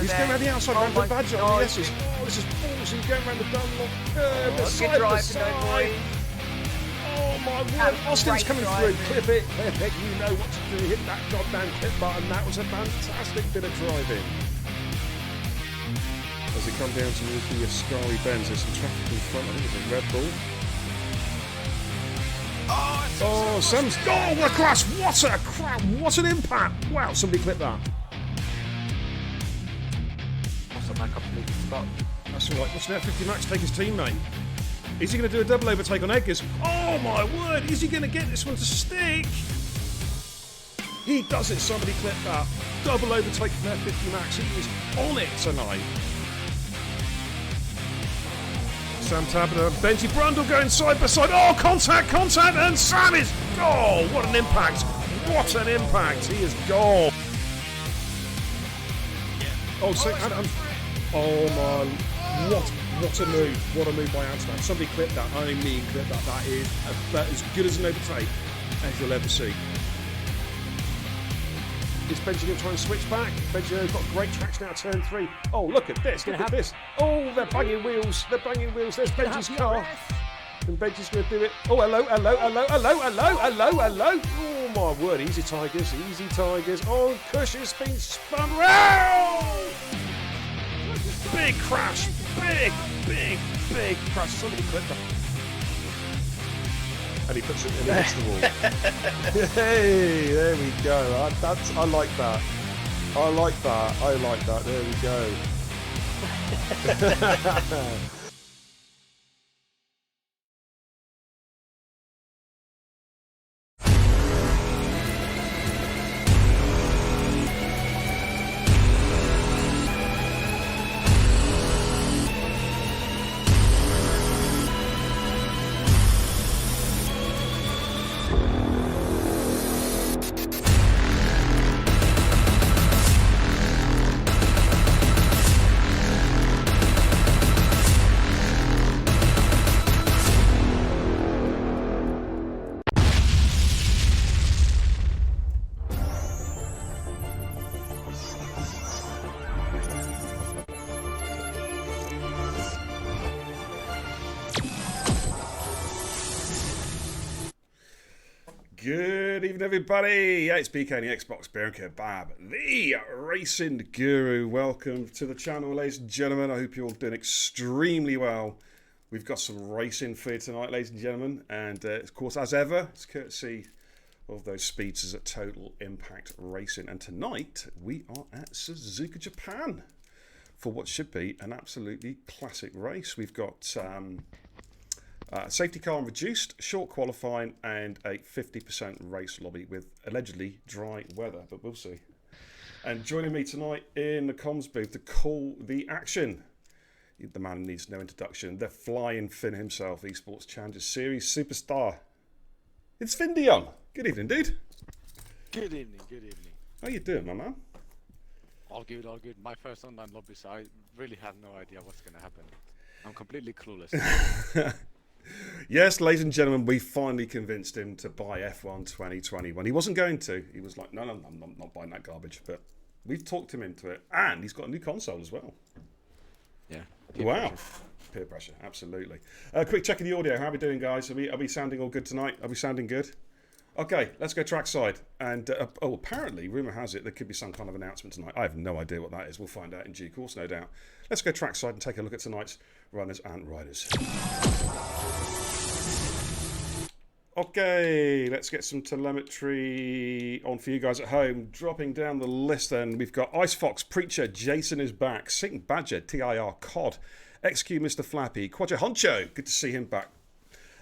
He's going around the outside, around the badge on the S's. Oh, this is ballsy, going around the Dunlop curve, the side to side. Oh my word, Austin's coming through. Clip it, you know what to do. Hit that goddamn clip button. That was a fantastic bit of driving. As we come down to the Ascari Bends, there's some traffic in front. I think it's a Red Bull. Oh, Sam's. Oh, what a crash! What a crap! What an impact! Wow, somebody clip that. That's alright. What's that 50 Max take his teammate? Is he going to do a double overtake on Eggers? Oh my word! Is he going to get this one to stick? He does it. Somebody clip that. Double overtake from that 50 Max. He is on it tonight. Sam Tabner and Benji Brundle going side by side. Oh, contact, and Sam is. Oh, what an impact! What an impact! He is gone. Oh, so, oh my! What a move! What a move by Amsterdam. Somebody clip that. I mean, clip that. That is about as good as an overtake as you'll ever see. Is Benji going to try and switch back? Benji got great traction out turn 3. Oh, look at this. Look at this. Oh, they're banging wheels. They're banging wheels. There's Benji's car. And Benji's going to do it. Oh, hello. Oh, my word. Easy Tigers. Oh, Kush has been spun round. Big crash. Big crash. Somebody clip that. And he puts it in against the wall. Hey, there we go. I like that. I like that. There we go. Good evening, everybody. Yeah, it's BK and the Xbox Bear and Kebab, the racing guru. Welcome to the channel, ladies and gentlemen. I hope you're all doing extremely well. We've got some racing for you tonight, ladies and gentlemen. And of course, as ever, it's courtesy of those speedsters at Total Impact Racing. And tonight, we are at Suzuka, Japan for what should be an absolutely classic race. We've got safety car and reduced, short qualifying, and a 50% race lobby with allegedly dry weather, but we'll see. And joining me tonight in the comms booth to call the action, the man needs no introduction, the flying Finn himself, Esports Challenger Series superstar. It's Finn Dion. Good evening, dude. Good evening. How you doing, my man? All good. My first online lobby, so I really have no idea what's going to happen. I'm completely clueless. Yes, ladies and gentlemen, we finally convinced him to buy F1 2021. He wasn't going to. He was like, no, I'm not buying that garbage. But we've talked him into it. And he's got a new console as well. Yeah. Wow. Peer pressure, absolutely. Quick check of the audio. How are we doing, guys? Are we sounding all good tonight? Are we sounding good? Okay, let's go trackside. And, apparently, rumour has it there could be some kind of announcement tonight. I have no idea what that is. We'll find out in due course, no doubt. Let's go trackside and take a look at tonight's runners and riders. Okay, let's get some telemetry on for you guys at home. Dropping down the list then, we've got Ice Fox, Preacher, Jason is back, Sing Badger, TIR, Cod, XQ Mr. Flappy, Quadra Honcho, good to see him back.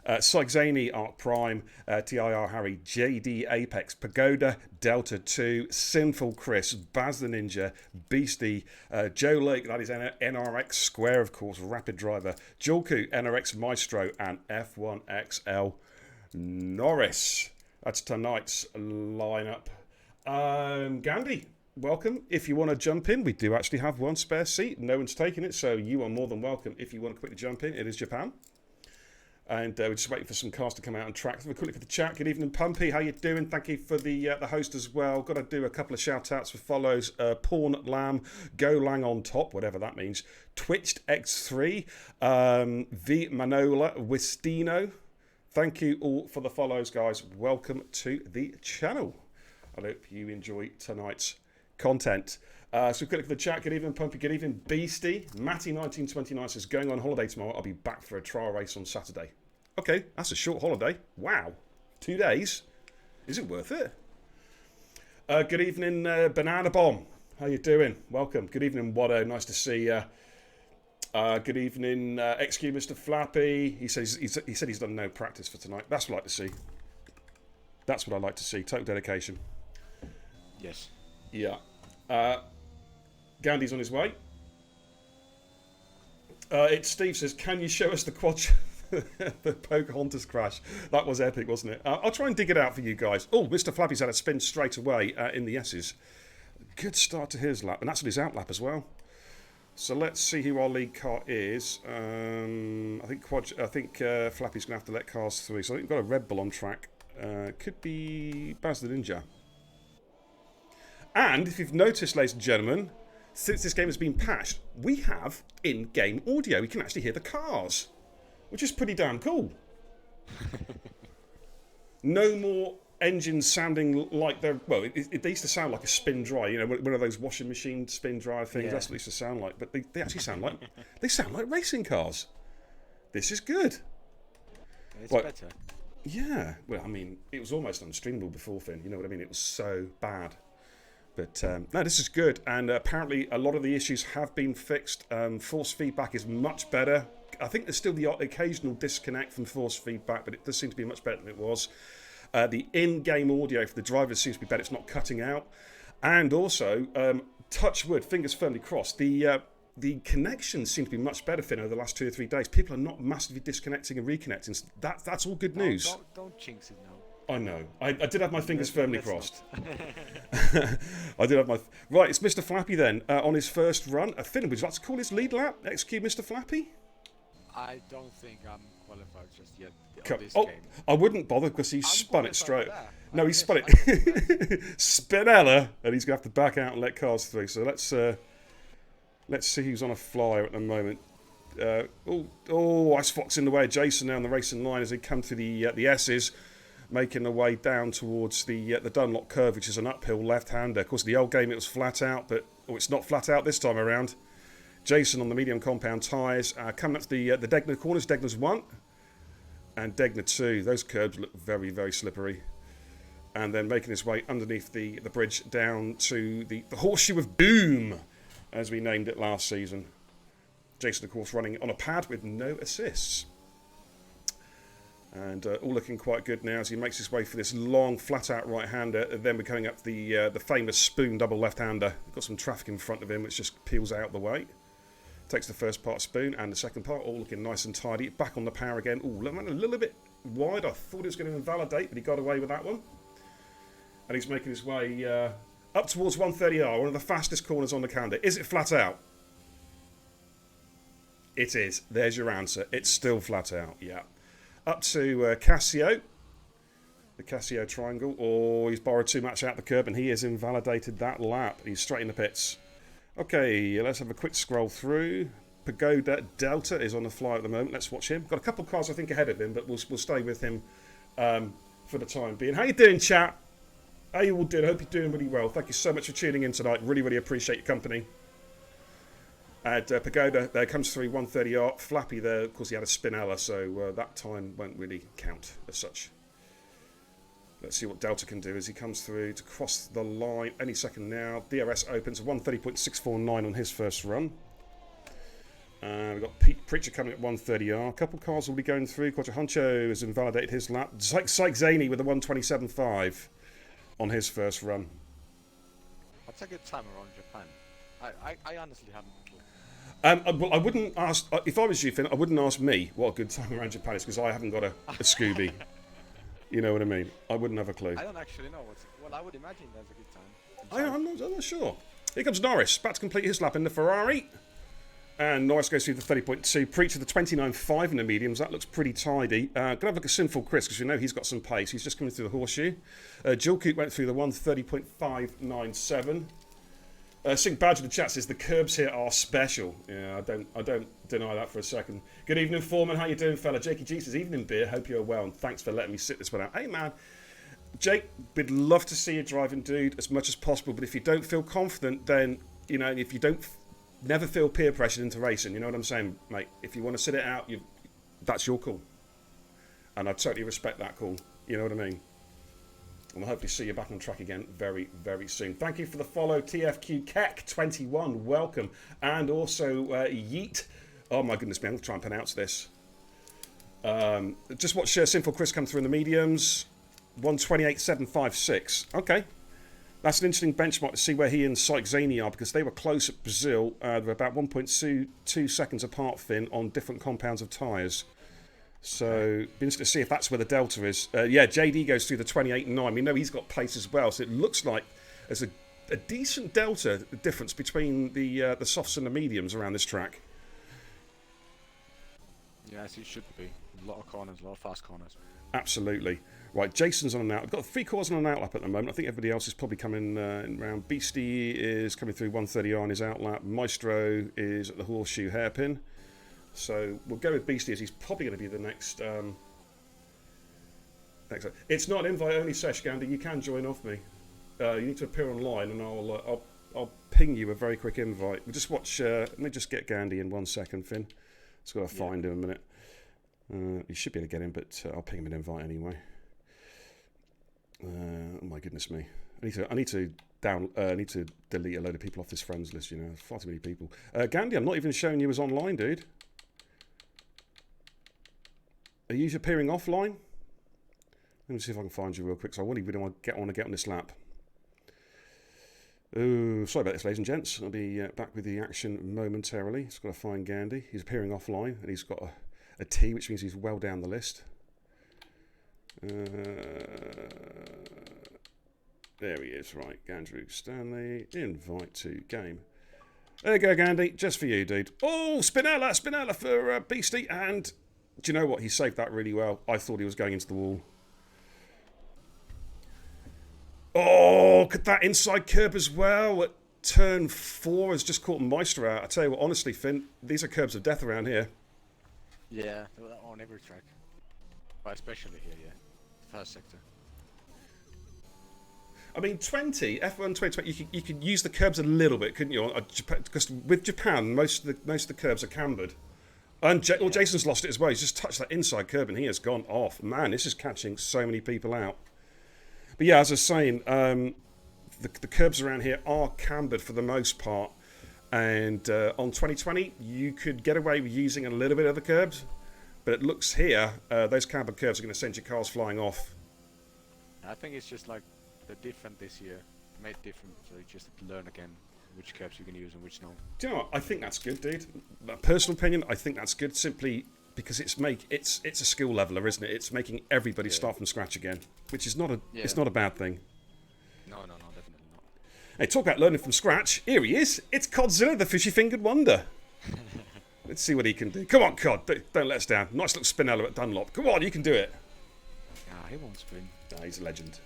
Sigzani, Arc Prime, TIR Harry, JD Apex, Pagoda, Delta 2, Sinful Chris, Baz the Ninja, Beastie, Joe Lake, that is NRX Square, of course, Rapid Driver, Julku, NRX Maestro, and F1XL Norris. That's tonight's lineup. Gandhi, welcome. If you want to jump in, we do actually have one spare seat. No one's taking it, so you are more than welcome if you want to quickly jump in. It is Japan. And we're just waiting for some cars to come out on track. Have a quick look at the chat. Good evening, Pumpy. How you doing? Thank you for the host as well. Got to do a couple of shout-outs for follows. Porn Lamb, Go Lang on top, whatever that means. Twitched X3, V Manola, Wistino. Thank you all for the follows, guys. Welcome to the channel. I hope you enjoy tonight's content. So quick look at the chat. Good evening, Pumpy. Good evening, Beastie. Matty1929 says, going on holiday tomorrow. I'll be back for a trial race on Saturday. Okay, that's a short holiday. Wow. 2 days. Is it worth it? Good evening, Banana Bomb. How you doing? Welcome. Good evening, Watto. Nice to see you. Good evening, XQ Mr. Flappy. He said he's done no practice for tonight. That's what I like to see. That's what I like to see. Total dedication. Yes. Yeah. Gandhi's on his way. It's Steve says, can you show us the quad the Pocahontas crash? That was epic, wasn't it? I'll try and dig it out for you guys. Oh, Mr. Flappy's had a spin straight away in the S's. Good start to his lap, and that's on his out lap as well. So let's see who our lead car is. I think Flappy's going to have to let cars through. So I think we've got a Red Bull on track. Could be Baz the Ninja. And if you've noticed, ladies and gentlemen, since this game has been patched, we have in-game audio. We can actually hear the cars, which is pretty damn cool. No more engines sounding like they're... Well, they used to sound like a spin dry, you know, one of those washing machine spin dry things. Yeah. That's what they used to sound like. But they actually sound like... They sound like racing cars. This is good. It's better. Yeah. Well, I mean, it was almost unstreamable before, Finn. You know what I mean? It was so bad. But no, this is good, and apparently a lot of the issues have been fixed. Force feedback is much better. I think there's still the occasional disconnect from force feedback, but it does seem to be much better than it was. The in-game audio for the drivers seems to be better. It's not cutting out. And also, touch wood, fingers firmly crossed, the connections seem to be much better, Finn, over the last 2 or 3 days. People are not massively disconnecting and reconnecting. So that's all good news. Don't jinx it now. I know. I did have my fingers firmly crossed. I did have my... Right, it's Mr. Flappy then, on his first run. Finn, would you like to call his lead lap? Execute Mr. Flappy? I don't think I'm qualified just yet on this game. I wouldn't bother because he spun it straight. No, he spun it. Spinella, and he's going to have to back out and let cars through. So let's see who's on a flyer at the moment. Ice Fox in the way of Jason now on the racing line as they come through the S's. Making their way down towards the Dunlop curve, which is an uphill left-hander. Of course, the old game it was flat out, but it's not flat out this time around. Jason on the medium compound tyres. Coming up to the Degner corners. Degner's 1 and Degner 2. Those curbs look very, very slippery. And then making his way underneath the bridge down to the Horseshoe of Doom, as we named it last season. Jason, of course, running on a pad with no assists. And all looking quite good now as he makes his way for this long, flat-out right-hander. And then we're coming up to the famous spoon double left-hander. Got some traffic in front of him, which just peels out the way. Takes the first part spoon and the second part, all looking nice and tidy. Back on the power again. Ooh, went a little bit wide. I thought he was going to invalidate, but he got away with that one. And he's making his way up towards 130R, one of the fastest corners on the calendar. Is it flat out? It is. There's your answer. It's still flat out, yeah. Up to Casio, the Casio triangle. Oh, he's borrowed too much out the curb and he has invalidated that lap. He's straight in the pits. Okay, let's have a quick scroll through. Pagoda Delta is on the fly at the moment. Let's watch him. Got a couple of cars, I think, ahead of him, but we'll stay with him for the time being. How you doing, chat? How you all doing? I hope you're doing really well. Thank you so much for tuning in tonight. Really, really appreciate your company. And Pagoda there comes through 130R. Flappy there, of course, he had a Spinella, so that time won't really count as such. Let's see what Delta can do as he comes through to cross the line any second now. DRS opens 130.649 on his first run. We've got Preacher coming at 130R. A couple cars will be going through. Quattro Huncho has invalidated his lap. Syke Zaney with a 127.5 on his first run. What's a good time around Japan? I honestly haven't. Well, I wouldn't ask, if I was you, Finn, I wouldn't ask me what a good time around Japan is because I haven't got a Scooby. You know what I mean? I wouldn't have a clue. I don't actually know well, I would imagine that's a good time. I'm not sure. Here comes Norris, about to complete his lap in the Ferrari. And Norris goes through the 30.2. Preacher the 29.5 in the mediums. That looks pretty tidy. Gonna have a look at Sinful Chris because you know he's got some pace. He's just coming through the horseshoe. Jill Coot went through the 130.597. Sink Badger in the chat says the curbs here are special. Yeah, I don't deny that for a second. Good evening, Foreman. How you doing, fella? Jakey G says, evening, beer. Hope you're well, and thanks for letting me sit this one out. Hey, man. Jake, we'd love to see you driving, dude, as much as possible. But if you don't feel confident, then, you know, if you don't never feel peer pressured into racing, you know what I'm saying, mate? If you want to sit it out, that's your call. And I totally respect that call. You know what I mean? And we'll hopefully see you back on track again very, very soon. Thank you for the follow, TFQ Keck21. Welcome. And also Yeet. Oh, my goodness me. I'm going to try and pronounce this. Just watch Sinful Chris come through in the mediums. 128.756. Okay. That's an interesting benchmark to see where he and Syke Zaney are because they were close at Brazil. They were about 1.2 seconds apart, Finn, on different compounds of tyres. So, be interesting to see if that's where the delta is. Yeah, JD goes through the 28.9. We know he's got pace as well, so it looks like there's a decent delta difference between the softs and the mediums around this track. Yes, it should be. A lot of corners, a lot of fast corners. Absolutely. Right, Jason's on an out. I've got 3 cars on an outlap at the moment. I think everybody else is probably coming in round. Beastie is coming through 130 on his outlap. Maestro is at the horseshoe hairpin. So we'll go with Beastie as he's probably going to be the next. It's not an invite-only sesh, Gandhi. You can join off me. You need to appear online, and I'll ping you a very quick invite. We'll just watch. Let me just get Gandhi in 1 second, Finn. Just got to find him a minute. You should be able to get him, but I'll ping him an invite anyway. Oh my goodness me! I need to delete a load of people off this friends list. You know, far too many people. Gandhi, I'm not even showing you as online, dude. Are you appearing offline? Let me see if I can find you real quick. So I really want to get on this lap. Oh, sorry about this, ladies and gents. I'll be back with the action momentarily. Just got to find Gandhi. He's appearing offline, and he's got a T, which means he's well down the list. There he is, right. Andrew Stanley, invite to game. There you go, Gandhi, just for you, dude. Oh, Spinella for Beastie, and do you know what? He saved that really well. I thought he was going into the wall. Oh, that inside curb as well at turn 4 has just caught Meister out. I tell you what, honestly, Finn, these are curbs of death around here. Yeah, on every track. But especially here, yeah. First sector. I mean, F1 2020, you could use the curbs a little bit, couldn't you? Because with Japan, most of the curbs are cambered. And Jason's lost it as well. He's just touched that inside curb and he has gone off. Man, this is catching so many people out. But yeah, as I was saying, the curbs around here are cambered for the most part. And on 2020, you could get away with using a little bit of the curbs. But it looks here, those cambered curves are going to send your cars flying off. I think it's just like they're different this year, made different, so you just have to learn again which curbs you can use and which no. Do you know what? I think that's good, dude. My personal opinion, I think that's good simply because it's a skill leveler, isn't it? It's making everybody start from scratch again, which is not it's not a bad thing. No, definitely not. Hey, talk about learning from scratch. Here he is. It's Codzilla, the fishy-fingered wonder. Let's see what he can do. Come on, Cod. Don't let us down. Nice little Spinella at Dunlop. Come on, you can do it. Ah, he won't spin. Nah, he's a legend.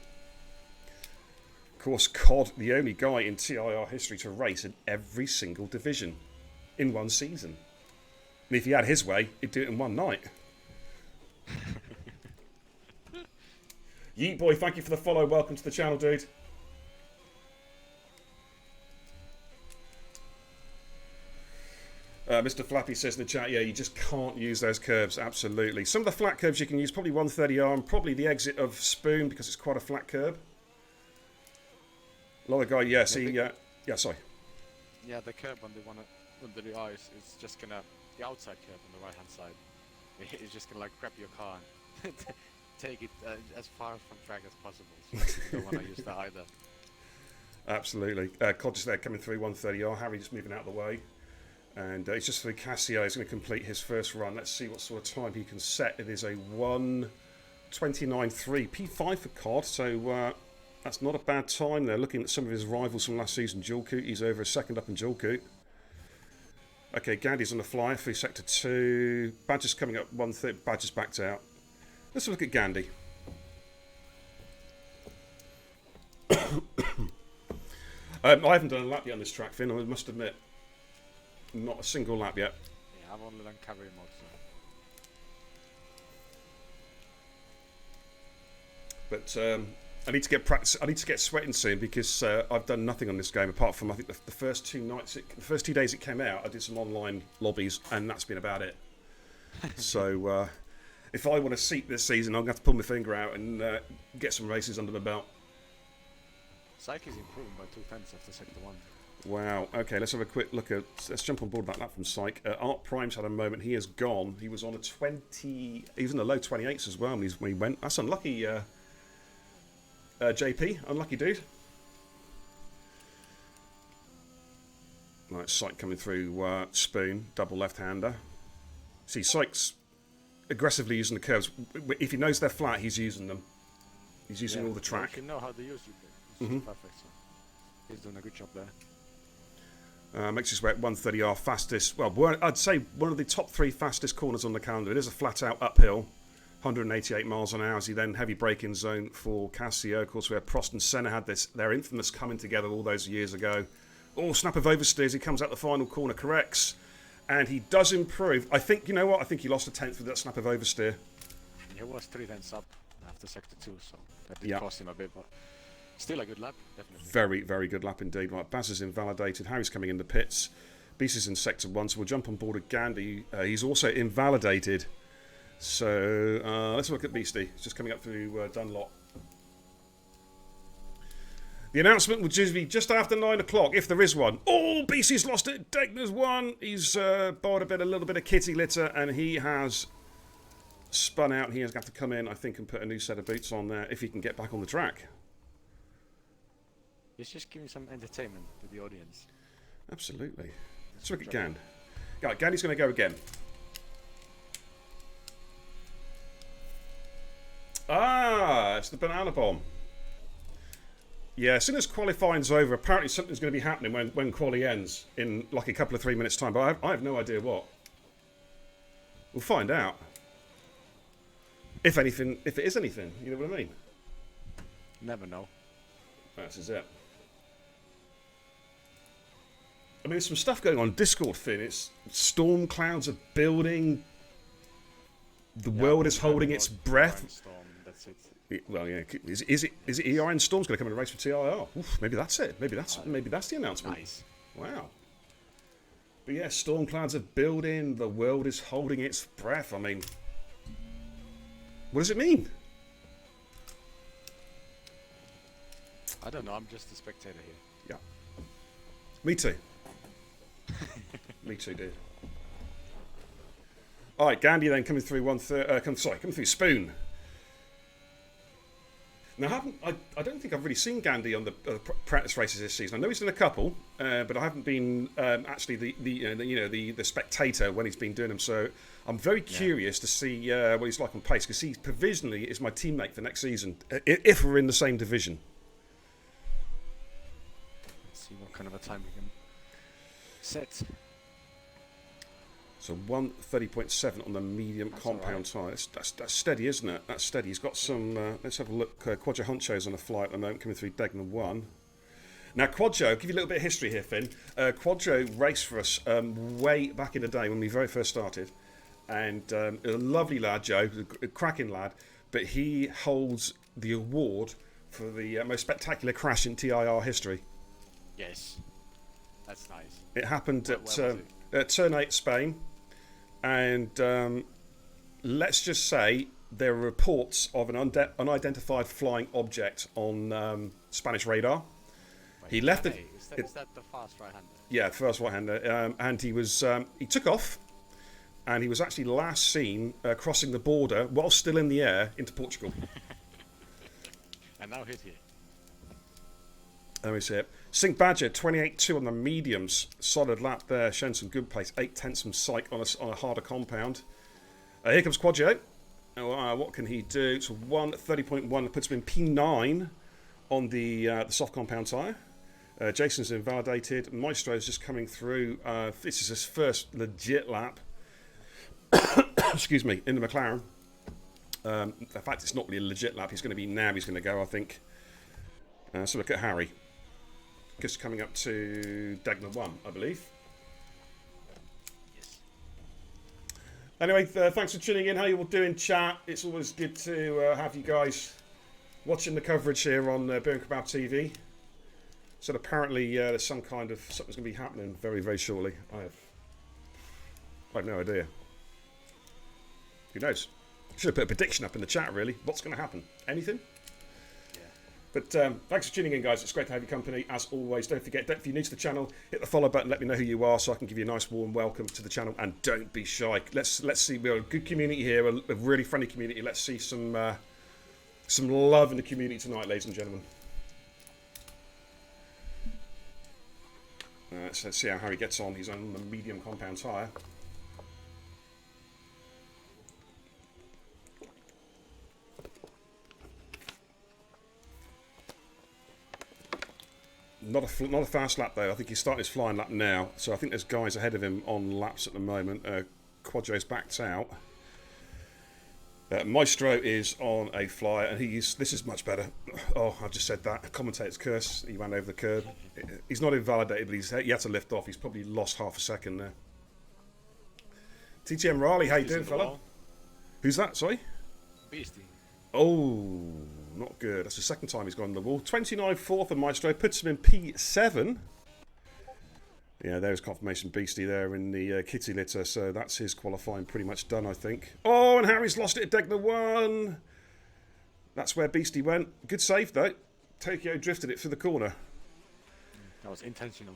Of course, Cod, the only guy in TIR history to race in every single division in one season. And if he had his way, he'd do it in one night. Yeet boy, thank you for the follow. Welcome to the channel, dude. Mr. Flappy says in the chat, yeah, you just can't use those curves, absolutely. Some of the flat curves you can use, probably 130R and probably the exit of Spoon because it's quite a flat curb. A lot of guys, yeah, see, yeah, sorry. Yeah, the curb on the ice, it's just gonna, the outside curb on the right hand side, it's just gonna like grab your car and take it as far from track as possible. So you don't want to use that either. Absolutely. Cod just there coming through 130R, Harry just moving out of the way. And it's just through Cassio. He's going to complete his first run. Let's see what sort of time he can set. It is a 1:29.3. P5 for Cod, so that's not a bad time there. Looking at some of his rivals from last season, Jill Coot, he's over a second up in Jill Coot. Okay, Gandhi's on the fly through sector 2. Badger's coming up 130. Badger's backed out. Let's look at Gandhi. I haven't done a lap yet on this track, Finn, I must admit. Not a single lap yet. Yeah, I've only done cavalry mode, so. But I need to get practice. I need to get sweating soon because I've done nothing on this game apart from I think the first 2 nights, the first 2 days it came out. I did some online lobbies and that's been about it. So if I want to seat this season, I'm going to have to pull my finger out and get some races under my belt. Psyche is improving by 2/10 after sector 1. Wow. Okay, let's have a quick look at. Let's jump on board that lap from Psych. Art Prime's had a moment. He is gone. He was on a 20. He was in the low 28s as well when he went. That's unlucky. JP, unlucky dude. Right, Psych coming through Spoon, double left-hander. See, Psych's aggressively using the curves. If he knows they're flat, he's using them. He's using all the track. You know how to use it. It's perfect. So he's doing a good job there. Makes his way at 130R fastest. Well, I'd say one of the top 3 fastest corners on the calendar. It is a flat-out uphill. 188 miles an hour as he then heavy braking zone for Casio. Of course, where Prost and Senna had their infamous coming together all those years ago. Oh, snap of oversteers. He comes out the final corner, corrects. And he does improve. I think, you know what? I think he lost a 10th with that snap of oversteer. He was 3/10 up after sector 2, so that did cost him a bit, but still a good lap, definitely. Very, very good lap indeed. Right, Baz is invalidated. Harry's coming in the pits. Beast is in sector 1, so we'll jump on board with Gandhi. He's also invalidated. So let's look at Beastie. He's just coming up through Dunlop. The announcement will just be just after 9 o'clock, if there is one. Oh, Beastie's lost it. Degner's won. He's borrowed a little bit of kitty litter, and he has spun out. He has got to come in, I think, and put a new set of boots on there if he can get back on the track. He's just giving some entertainment to the audience. Absolutely. Let's look at Gand. Yeah, Gandhi's going to go again. Ah, it's the banana bomb. Yeah, as soon as qualifying's over, apparently something's going to be happening when quali ends in like a couple of 3 minutes' time, but I have no idea what. We'll find out. If anything, if it is anything, you know what I mean? Never know. This is it. I mean, there's some stuff going on Discord, Finn. It's storm clouds are building. The world is holding its breath. Storm, that's it. Well, yeah. Is it ER and Storm's going to come in and race for TIR? Oof, maybe that's it. Maybe that's the announcement. Nice. Wow. But yeah, storm clouds are building. The world is holding its breath. I mean, what does it mean? I don't know. I'm just a spectator here. Yeah. Me too. Me too, dude. All right, Gandhi then coming through coming through Spoon. Now, I don't think I've really seen Gandhi on the practice races this season. I know he's done a couple, but I haven't been actually the spectator when he's been doing them. So I'm very curious to see what he's like on pace, because he provisionally is my teammate for next season if we're in the same division. Let's see what kind of a time we can set. So 130.7 on the medium compound tyre. That's steady, isn't it? That's steady. He's got some. Let's have a look. Quadjo Honcho's on a fly at the moment, coming through Degner 1. Now, Quadjo, I'll give you a little bit of history here, Finn. Quadjo raced for us way back in the day when we very first started. And a lovely lad, Joe, a cracking lad. But he holds the award for the most spectacular crash in TIR history. Yes. That's nice. It happened at Turn 8, Spain. And let's just say there are reports of an unidentified flying object on Spanish radar. Wait, He left is that the fast right-hander? Yeah, first right-hander. And he took off, and he was actually last seen crossing the border while still in the air into Portugal. And now hit here. There we see it. Sink Badger, 28.2 on the mediums. Solid lap there, showing some good pace. 8/10 from Psych on a harder compound. Here comes Quadjo. What can he do? It's 130.1. That puts him in P9 on the soft compound tyre. Jason's invalidated. Maestro's just coming through. This is his first legit lap. Excuse me, in the McLaren. In fact, it's not really a legit lap. He's going to be now. He's going to go, I think. So look at Harry. Just coming up to Degner 1, I believe. Yes. Anyway, thanks for tuning in. How you all doing, chat? It's always good to have you guys watching the coverage here on Beer and Kebab TV. So apparently there's some kind of something's going to be happening very, very shortly. I have no idea. Who knows? Should have put a prediction up in the chat, really. What's going to happen? Anything? Yeah. But thanks for tuning in, guys. It's great to have your company, as always. Don't forget, if you're new to the channel, hit the follow button. Let me know who you are so I can give you a nice, warm welcome to the channel. And don't be shy. Let's see. We're a good community here, a really friendly community. Let's see some love in the community tonight, ladies and gentlemen. Let's see how Harry gets on. He's on the medium compound tyre. Not a fast lap though. I think he's starting his flying lap now. So I think there's guys ahead of him on laps at the moment. Quadro's backed out. Maestro is on a flyer, and this is much better. Oh, I've just said that. Commentator's curse. He ran over the curb. He's not invalidated, but he had to lift off. He's probably lost half a second there. TTM Riley, how you doing, fella? Who's that? Sorry? Beastie. Oh, not good. That's the second time he's gone on the wall. 29-4 for Maestro. Puts him in P7. Yeah, there's confirmation Beastie there in the kitty litter, so that's his qualifying pretty much done, I think. Oh, and Harry's lost it at Degner 1. That's where Beastie went. Good save, though. Tokyo drifted it through the corner. That was intentional.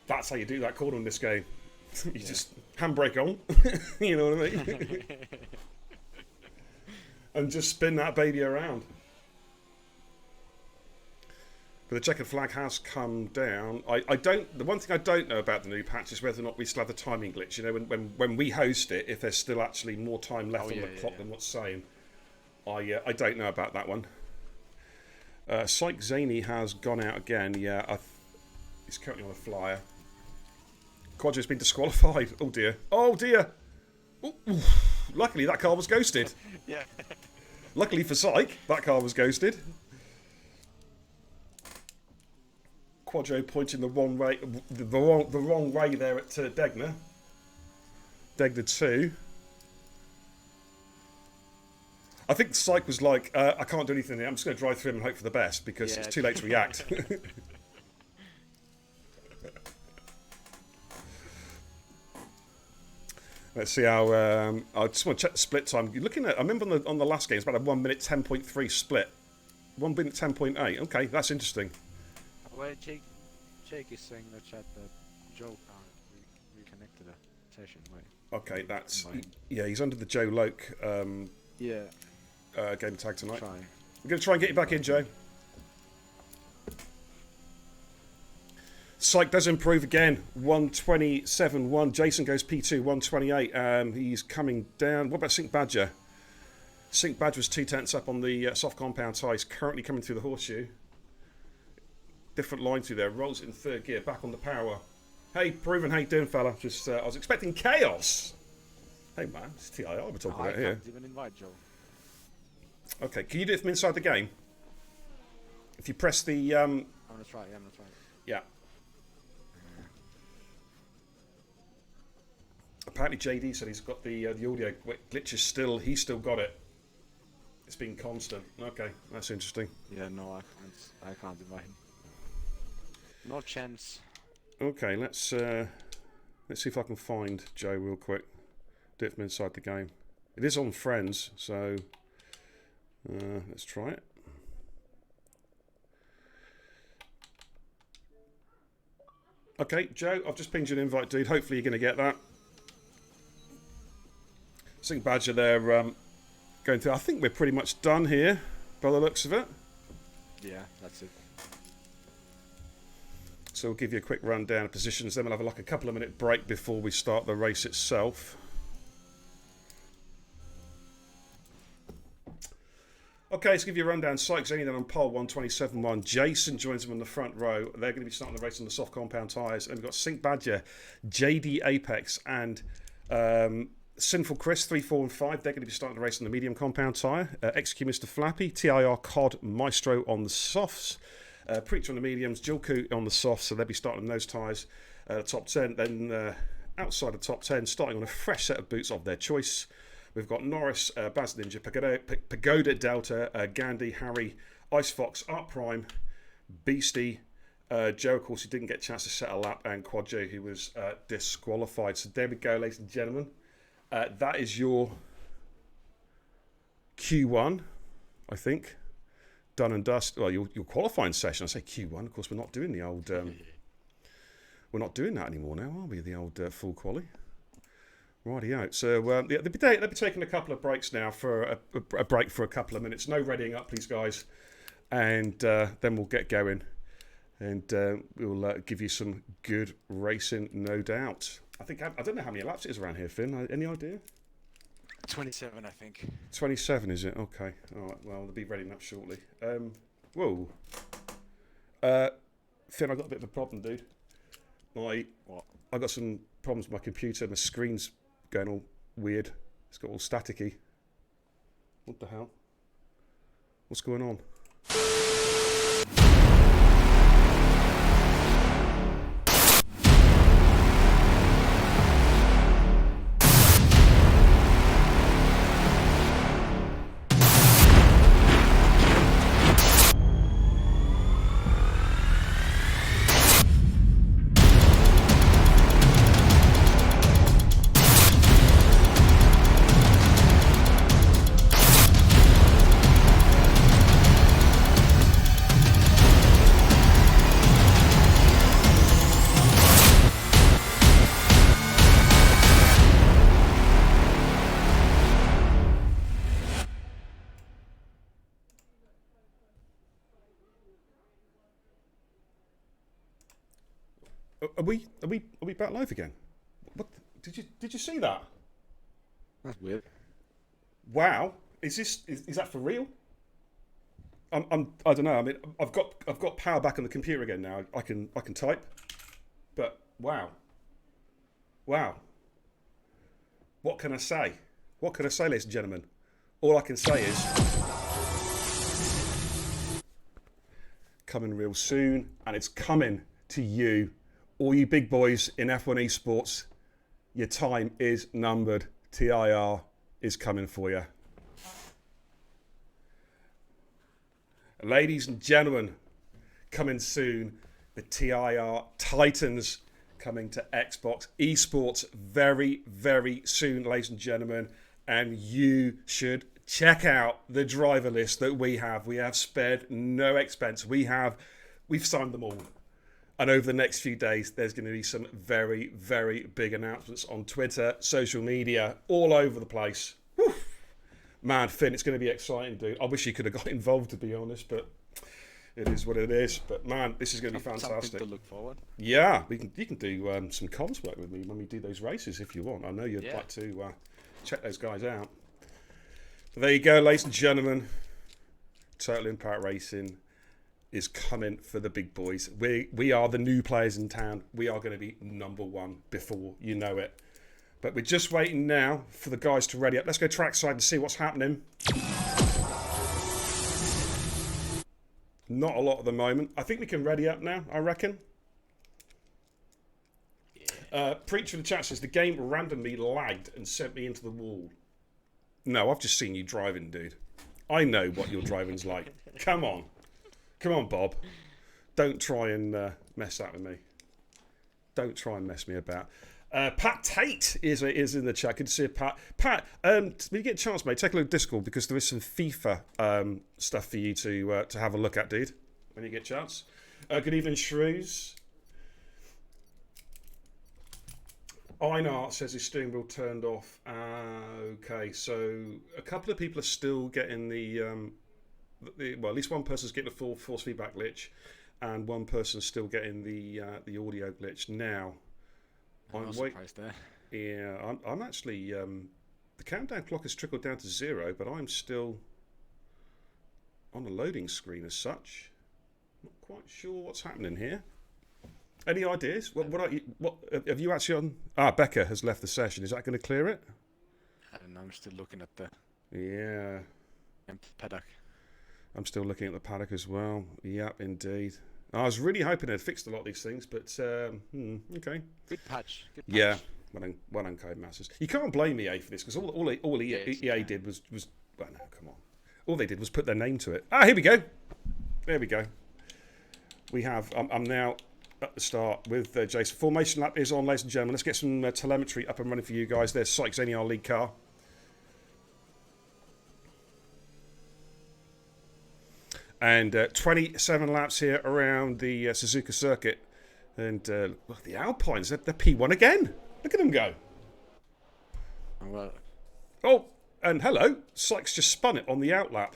That's how you do that corner in this game. You just handbrake on, you know what I mean? And just spin that baby around. But the checkered flag has come down. The one thing I don't know about the new patch is whether or not we still have the timing glitch. You know, when we host it, if there's still actually more time left on the clock than what's saying. I don't know about that one. Syke Zaney has gone out again. Yeah, he's currently on a flyer. Quadro's been disqualified. Oh dear. Oh dear. Ooh, ooh. Luckily that car was ghosted. Yeah. Luckily for Syke, that car was ghosted. Quadro pointing the wrong way, the wrong way there at Degner. Degner 2. I think Syke was like, I can't do anything here. I'm just going to drive through him and hope for the best because it's too late to react. Let's see how. I just want to check the split time. You're looking at. I remember on the last game, it's about a 1 minute 10.3 split. 1 minute 10.8. Okay, that's interesting. Well, Jake is saying in the chat that Joe can't reconnect to the session. Wait. Okay, that's yeah. He's under the Joe Loke game tag tonight. Try. We're going to try and get you back in, Joe. Syke does improve again. 127.1. Jason goes P2, 128. He's coming down. What about Sink Badger? Sink Badger was 2/10 up on the soft compound tyre. He's currently coming through the horseshoe. Different line through there. Rolls it in third gear. Back on the power. Hey, Proven. How you doing, fella? Just I was expecting chaos. Hey, man. It's TIR we're talking about here. I can't even invite Joe. Okay, can you do it from inside the game? If you press the... I'm going to try. Yeah. Apparently JD said he's got the audio glitches still. He's still got it. It's been constant. Okay, that's interesting. Yeah, no, I can't invite him. No chance. Okay, let's see if I can find Joe real quick. Do it from inside the game. It is on Friends, so let's try it. Okay, Joe, I've just pinged you an invite, dude. Hopefully you're going to get that. Sink Badger there going through. I think we're pretty much done here by the looks of it. Yeah, that's it. So we'll give you a quick rundown of positions, then we'll have like a couple of minute break before we start the race itself. Okay, let's give you a rundown. Sykes Zane then on pole 127.1. Jason joins him on the front row. They're going to be starting the race on the soft compound tyres. And we've got Sync Badger, JD Apex, and Sinful Chris 3, 4, and 5. They're going to be starting the race on the medium compound tyre. XQ Mr. Flappy, TIR Cod Maestro on the softs. Preacher on the mediums, Jilku on the softs. So they'll be starting on those tyres. Top 10. Then outside of top 10, starting on a fresh set of boots of their choice. We've got Norris, Baz Ninja, Pagoda Delta, Gandhi, Harry, Ice Fox, Art Prime, Beastie, Joe, of course, who didn't get a chance to set a lap, and Quad Joe, who was disqualified. So there we go, ladies and gentlemen. That is your Q1, I think. Done and dust. Well, your qualifying session. I say Q1. Of course, we're not doing the old... we're not doing that anymore now, are we? The old full quali. Rightio. So they'll be taking a couple of breaks now for a break for a couple of minutes. No readying up, please, guys. And then we'll get going. And we'll give you some good racing, no doubt. I don't know how many laps it is around here, Finn. Any idea? 27, I think. 27, is it? Okay. All right. Well, they'll be readying up shortly. Whoa. Finn, I've got a bit of a problem, dude. What? I got some problems with my computer. My screen's going all weird. It's got all staticky. What the hell? What's going on? Are we back live again? What did you see that? That's weird. Wow, is that for real? I don't know. I mean, I've got power back on the computer again now. I can type, but wow. What can I say? What can I say, ladies and gentlemen? All I can say is coming real soon, and it's coming to you. All you big boys in F1 esports, your time is numbered. TIR is coming for you. Ladies and gentlemen, coming soon, the TIR Titans coming to Xbox esports very, very soon, ladies and gentlemen. And you should check out the driver list that we have. We have spared no expense. We've signed them all. And over the next few days, there's going to be some very, very big announcements on Twitter, social media, all over the place. Woo. Man, Finn, it's going to be exciting, dude. I wish you could have got involved, to be honest, but it is what it is. But man, this is going to be fantastic. Something to look forward. Yeah, you can do some comms work with me when we do those races if you want. I know you'd like to check those guys out. But there you go, ladies and gentlemen. Total Impact Racing is coming for the big boys. We are the new players in town. We are going to be number one before you know it. But we're just waiting now for the guys to ready up. Let's go trackside and see what's happening. Not a lot at the moment. I think we can ready up now, I reckon. Preacher in the chat says, the game randomly lagged and sent me into the wall. No, I've just seen you driving, dude. I know what your driving's like. Come on. Come on, Bob. Don't try and mess that with me. Don't try and mess me about. Pat Tate is in the chat. Good to see you, Pat. Pat, when you get a chance, mate, take a look at Discord because there is some FIFA stuff for you to have a look at, dude, when you get a chance. Good evening, Shrews. Einar says his steering wheel turned off. Okay, so a couple of people are still getting well, at least one person's getting a full force feedback glitch, and one person's still getting the audio glitch. Now, I'm surprised there. Yeah, I'm actually the countdown clock has trickled down to 0, but I'm still on a loading screen as such. Not quite sure what's happening here. Any ideas? What have you actually on? Becca has left the session. Is that going to clear it? I don't know. I'm still looking at the Yeah. paddock. I'm still looking at the paddock as well. Yep, indeed. I was really hoping they'd fixed a lot of these things, but okay. Good patch. Good patch. Yeah. Well done, Codemasters. You can't blame EA for this because all EA did was well, no, come on. All they did was put their name to it. Here we go. There we go. We have. I'm now at the start with Jason. Formation lap is on, ladies and gentlemen. Let's get some telemetry up and running for you guys. There's Sykes Zany, our lead car. And 27 laps here around the Suzuka circuit. And look, the Alpines, they're P1 again. Look at them go. Well, oh, and hello. Sykes just spun it on the outlap.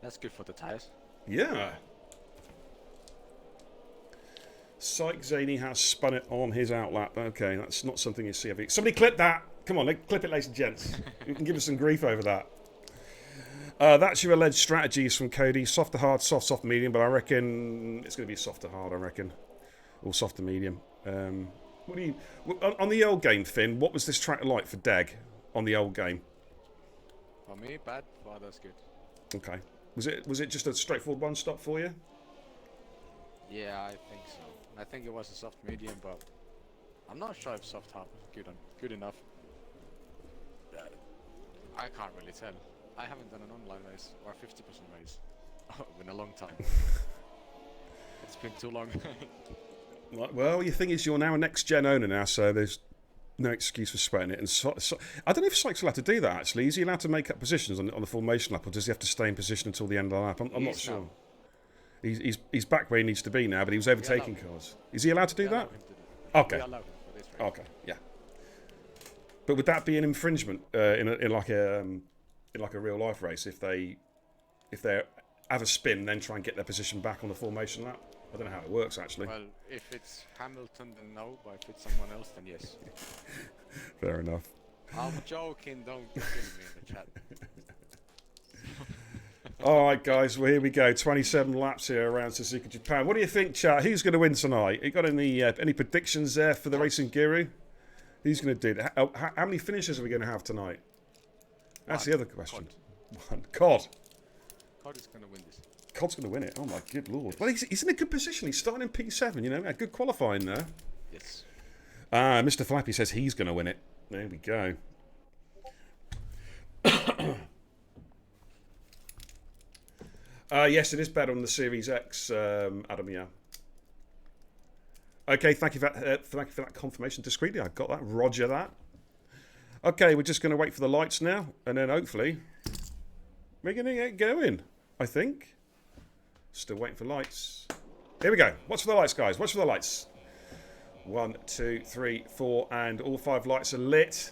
that's good for the tyres. Yeah. Sykes Zany has spun it on his outlap. Okay, that's not something you see every... Somebody clip that. Come on, clip it, ladies and gents. You can give us some grief over that. That's your alleged strategies from Cody. Soft to hard, soft, soft to medium, but I reckon it's going to be soft to hard, I reckon. Or soft to medium. What do you... On the old game, Finn, what was this track like for Dag on the old game? For me, bad. For others, good. Okay. Was it just a straightforward one-stop for you? Yeah, I think so. I think it was a soft medium, but I'm not sure if soft hard was good enough. I can't really tell. I haven't done an online race or a 50% race in a long time. It's been too long. Well, the thing is, you're now a next-gen owner now, so there's no excuse for sweating it. And I don't know if Sykes allowed to do that, actually. Is he allowed to make up positions on the formation lap, or does he have to stay in position until the end of the lap? I'm not sure. He's back where he needs to be now, but he was overtaking cars. Is he allowed to do that? Okay. Okay, yeah. But would that be an infringement in like a real life race if they have a spin then try and get their position back on the formation lap? I don't know how it works actually. Well, if it's Hamilton, then no. But if it's someone else, then yes. Fair enough. I'm joking. Don't kill me in the chat. All right, guys. Well, here we go. 27 laps here around Suzuka, Japan. What do you think, chat? Who's going to win tonight? You got any predictions there for the Racing Guru? Who's going to do that? How many finishes are we going to have tonight? That's the other question. One. COD. COD is going to win this. COD's going to win it. Oh my good lord. Well, he's in a good position. He's starting in P7. You know, a good qualifying there. Yes. Mr. Flappy says he's going to win it. There we go. Yes, it is better on the Series X, Adam. Yeah. Okay, thank you for that confirmation discreetly. I got that. Roger that. Okay, we're just going to wait for the lights now, and then hopefully we're going to get going. I think. Still waiting for lights. Here we go. Watch for the lights, guys. Watch for the lights. 1, 2, 3, 4, and all 5 lights are lit.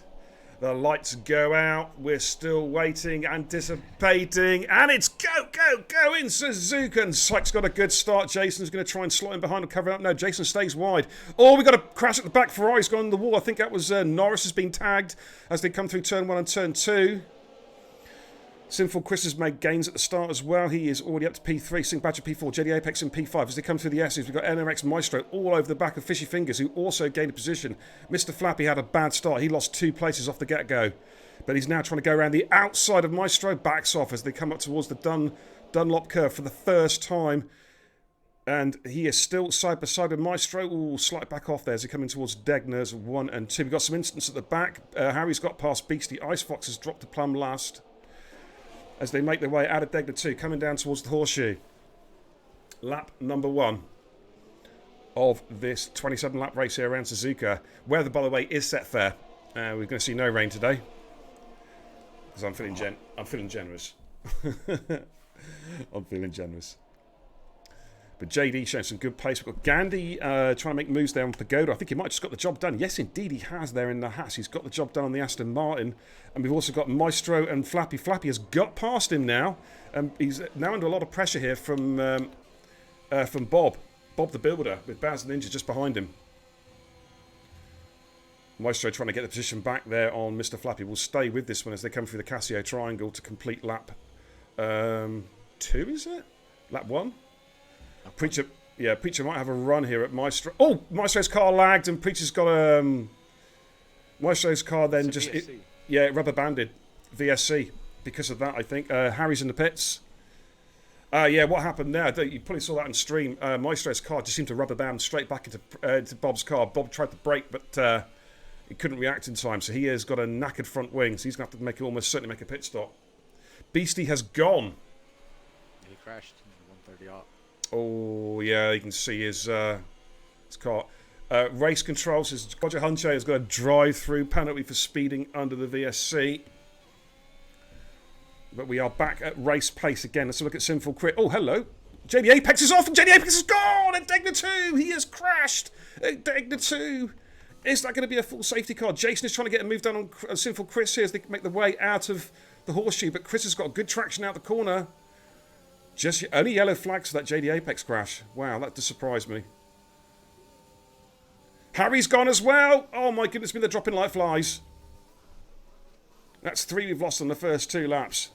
The lights go out. We're still waiting, anticipating, and it's go in Suzuka. And Sykes got a good start. Jason's going to try and slot in behind and cover up. No, Jason stays wide. Oh, we got a crash at the back. Ferrari's gone on the wall. I think that was Norris has been tagged as they come through turn 1 and turn 2. Sinful Chris has made gains at the start as well. He is already up to P3. Sing Badger P4. Jedi Apex in P5. As they come through the S's, we've got NRX Maestro all over the back of Fishy Fingers, who also gained a position. Mr. Flappy had a bad start. He lost 2 places off the get-go. But he's now trying to go around the outside of Maestro. Backs off as they come up towards the Dunlop curve for the first time. And he is still side by side with Maestro. Ooh, slight back off there as they're coming towards Degner's 1 and 2. We've got some instance at the back. Harry's got past Beastie. Ice Fox has dropped to plumb last as they make their way out of Degner 2, coming down towards the horseshoe. Lap number 1 of this 27-lap race here around Suzuka. Weather, by the way, is set fair. We're going to see no rain today because I'm feeling generous. I'm feeling generous. But JD showing some good pace. We've got Gandhi trying to make moves there on Pagoda. I think he might have just got the job done. Yes, indeed, he has there in the Haas. He's got the job done on the Aston Martin. And we've also got Maestro and Flappy. Flappy has got past him now. He's now under a lot of pressure here from Bob. Bob the Builder, with Baz Ninja just behind him. Maestro trying to get the position back there on Mr. Flappy. Will stay with this one as they come through the Casio triangle to complete lap 2, is it? Lap 1? Preacher, yeah, Preacher might have a run here at Maestro. Oh, Maestro's car lagged and Preacher's got a... Maestro's car then just... It rubber banded. VSC. Because of that, I think. Harry's in the pits. Yeah, what happened there? You probably saw that on stream. Maestro's car just seemed to rubber band straight back into Bob's car. Bob tried to brake, but he couldn't react in time. So he has got a knackered front wing. So he's going to have to almost certainly make a pit stop. Beastie has gone. He crashed in the 130R. Oh, yeah, you can see his car. Race control says Roger Huncho has got a drive-through penalty for speeding under the VSC. But we are back at race pace again. Let's look at Sinful Crit. Oh, hello. JD Apex is off and JD Apex is gone at Degner 2. He has crashed at Degner 2. Is that going to be a full safety car? Jason is trying to get a move done on Sinful Chris here as they make the way out of the horseshoe. But Chris has got good traction out the corner. Just only yellow flags for that JD Apex crash. Wow, that does surprise me. Harry's gone as well. Oh, my goodness me, they're dropping like flies. That's 3 we've lost on the first 2 laps.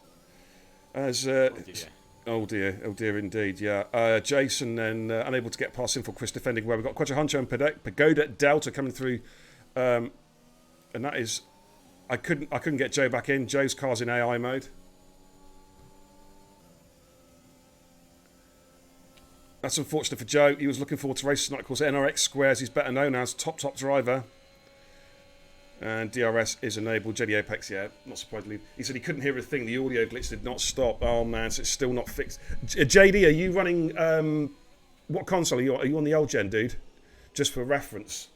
As oh dear indeed, yeah. Jason then unable to get past Sinful Chris defending where we've got Quadra Huncho and Pagoda Delta coming through, and that is I couldn't get Joe back in. Joe's car's in AI mode. That's unfortunate for Joe. He was looking forward to racing tonight. Of course, NRX Squares, he's better known as top driver. And DRS is enabled. JD Apex, yeah, not surprisingly. He said he couldn't hear a thing. The audio glitch did not stop. Oh, man, so it's still not fixed. JD, are you running... what console are you on? Are you on the old gen, dude? Just for reference.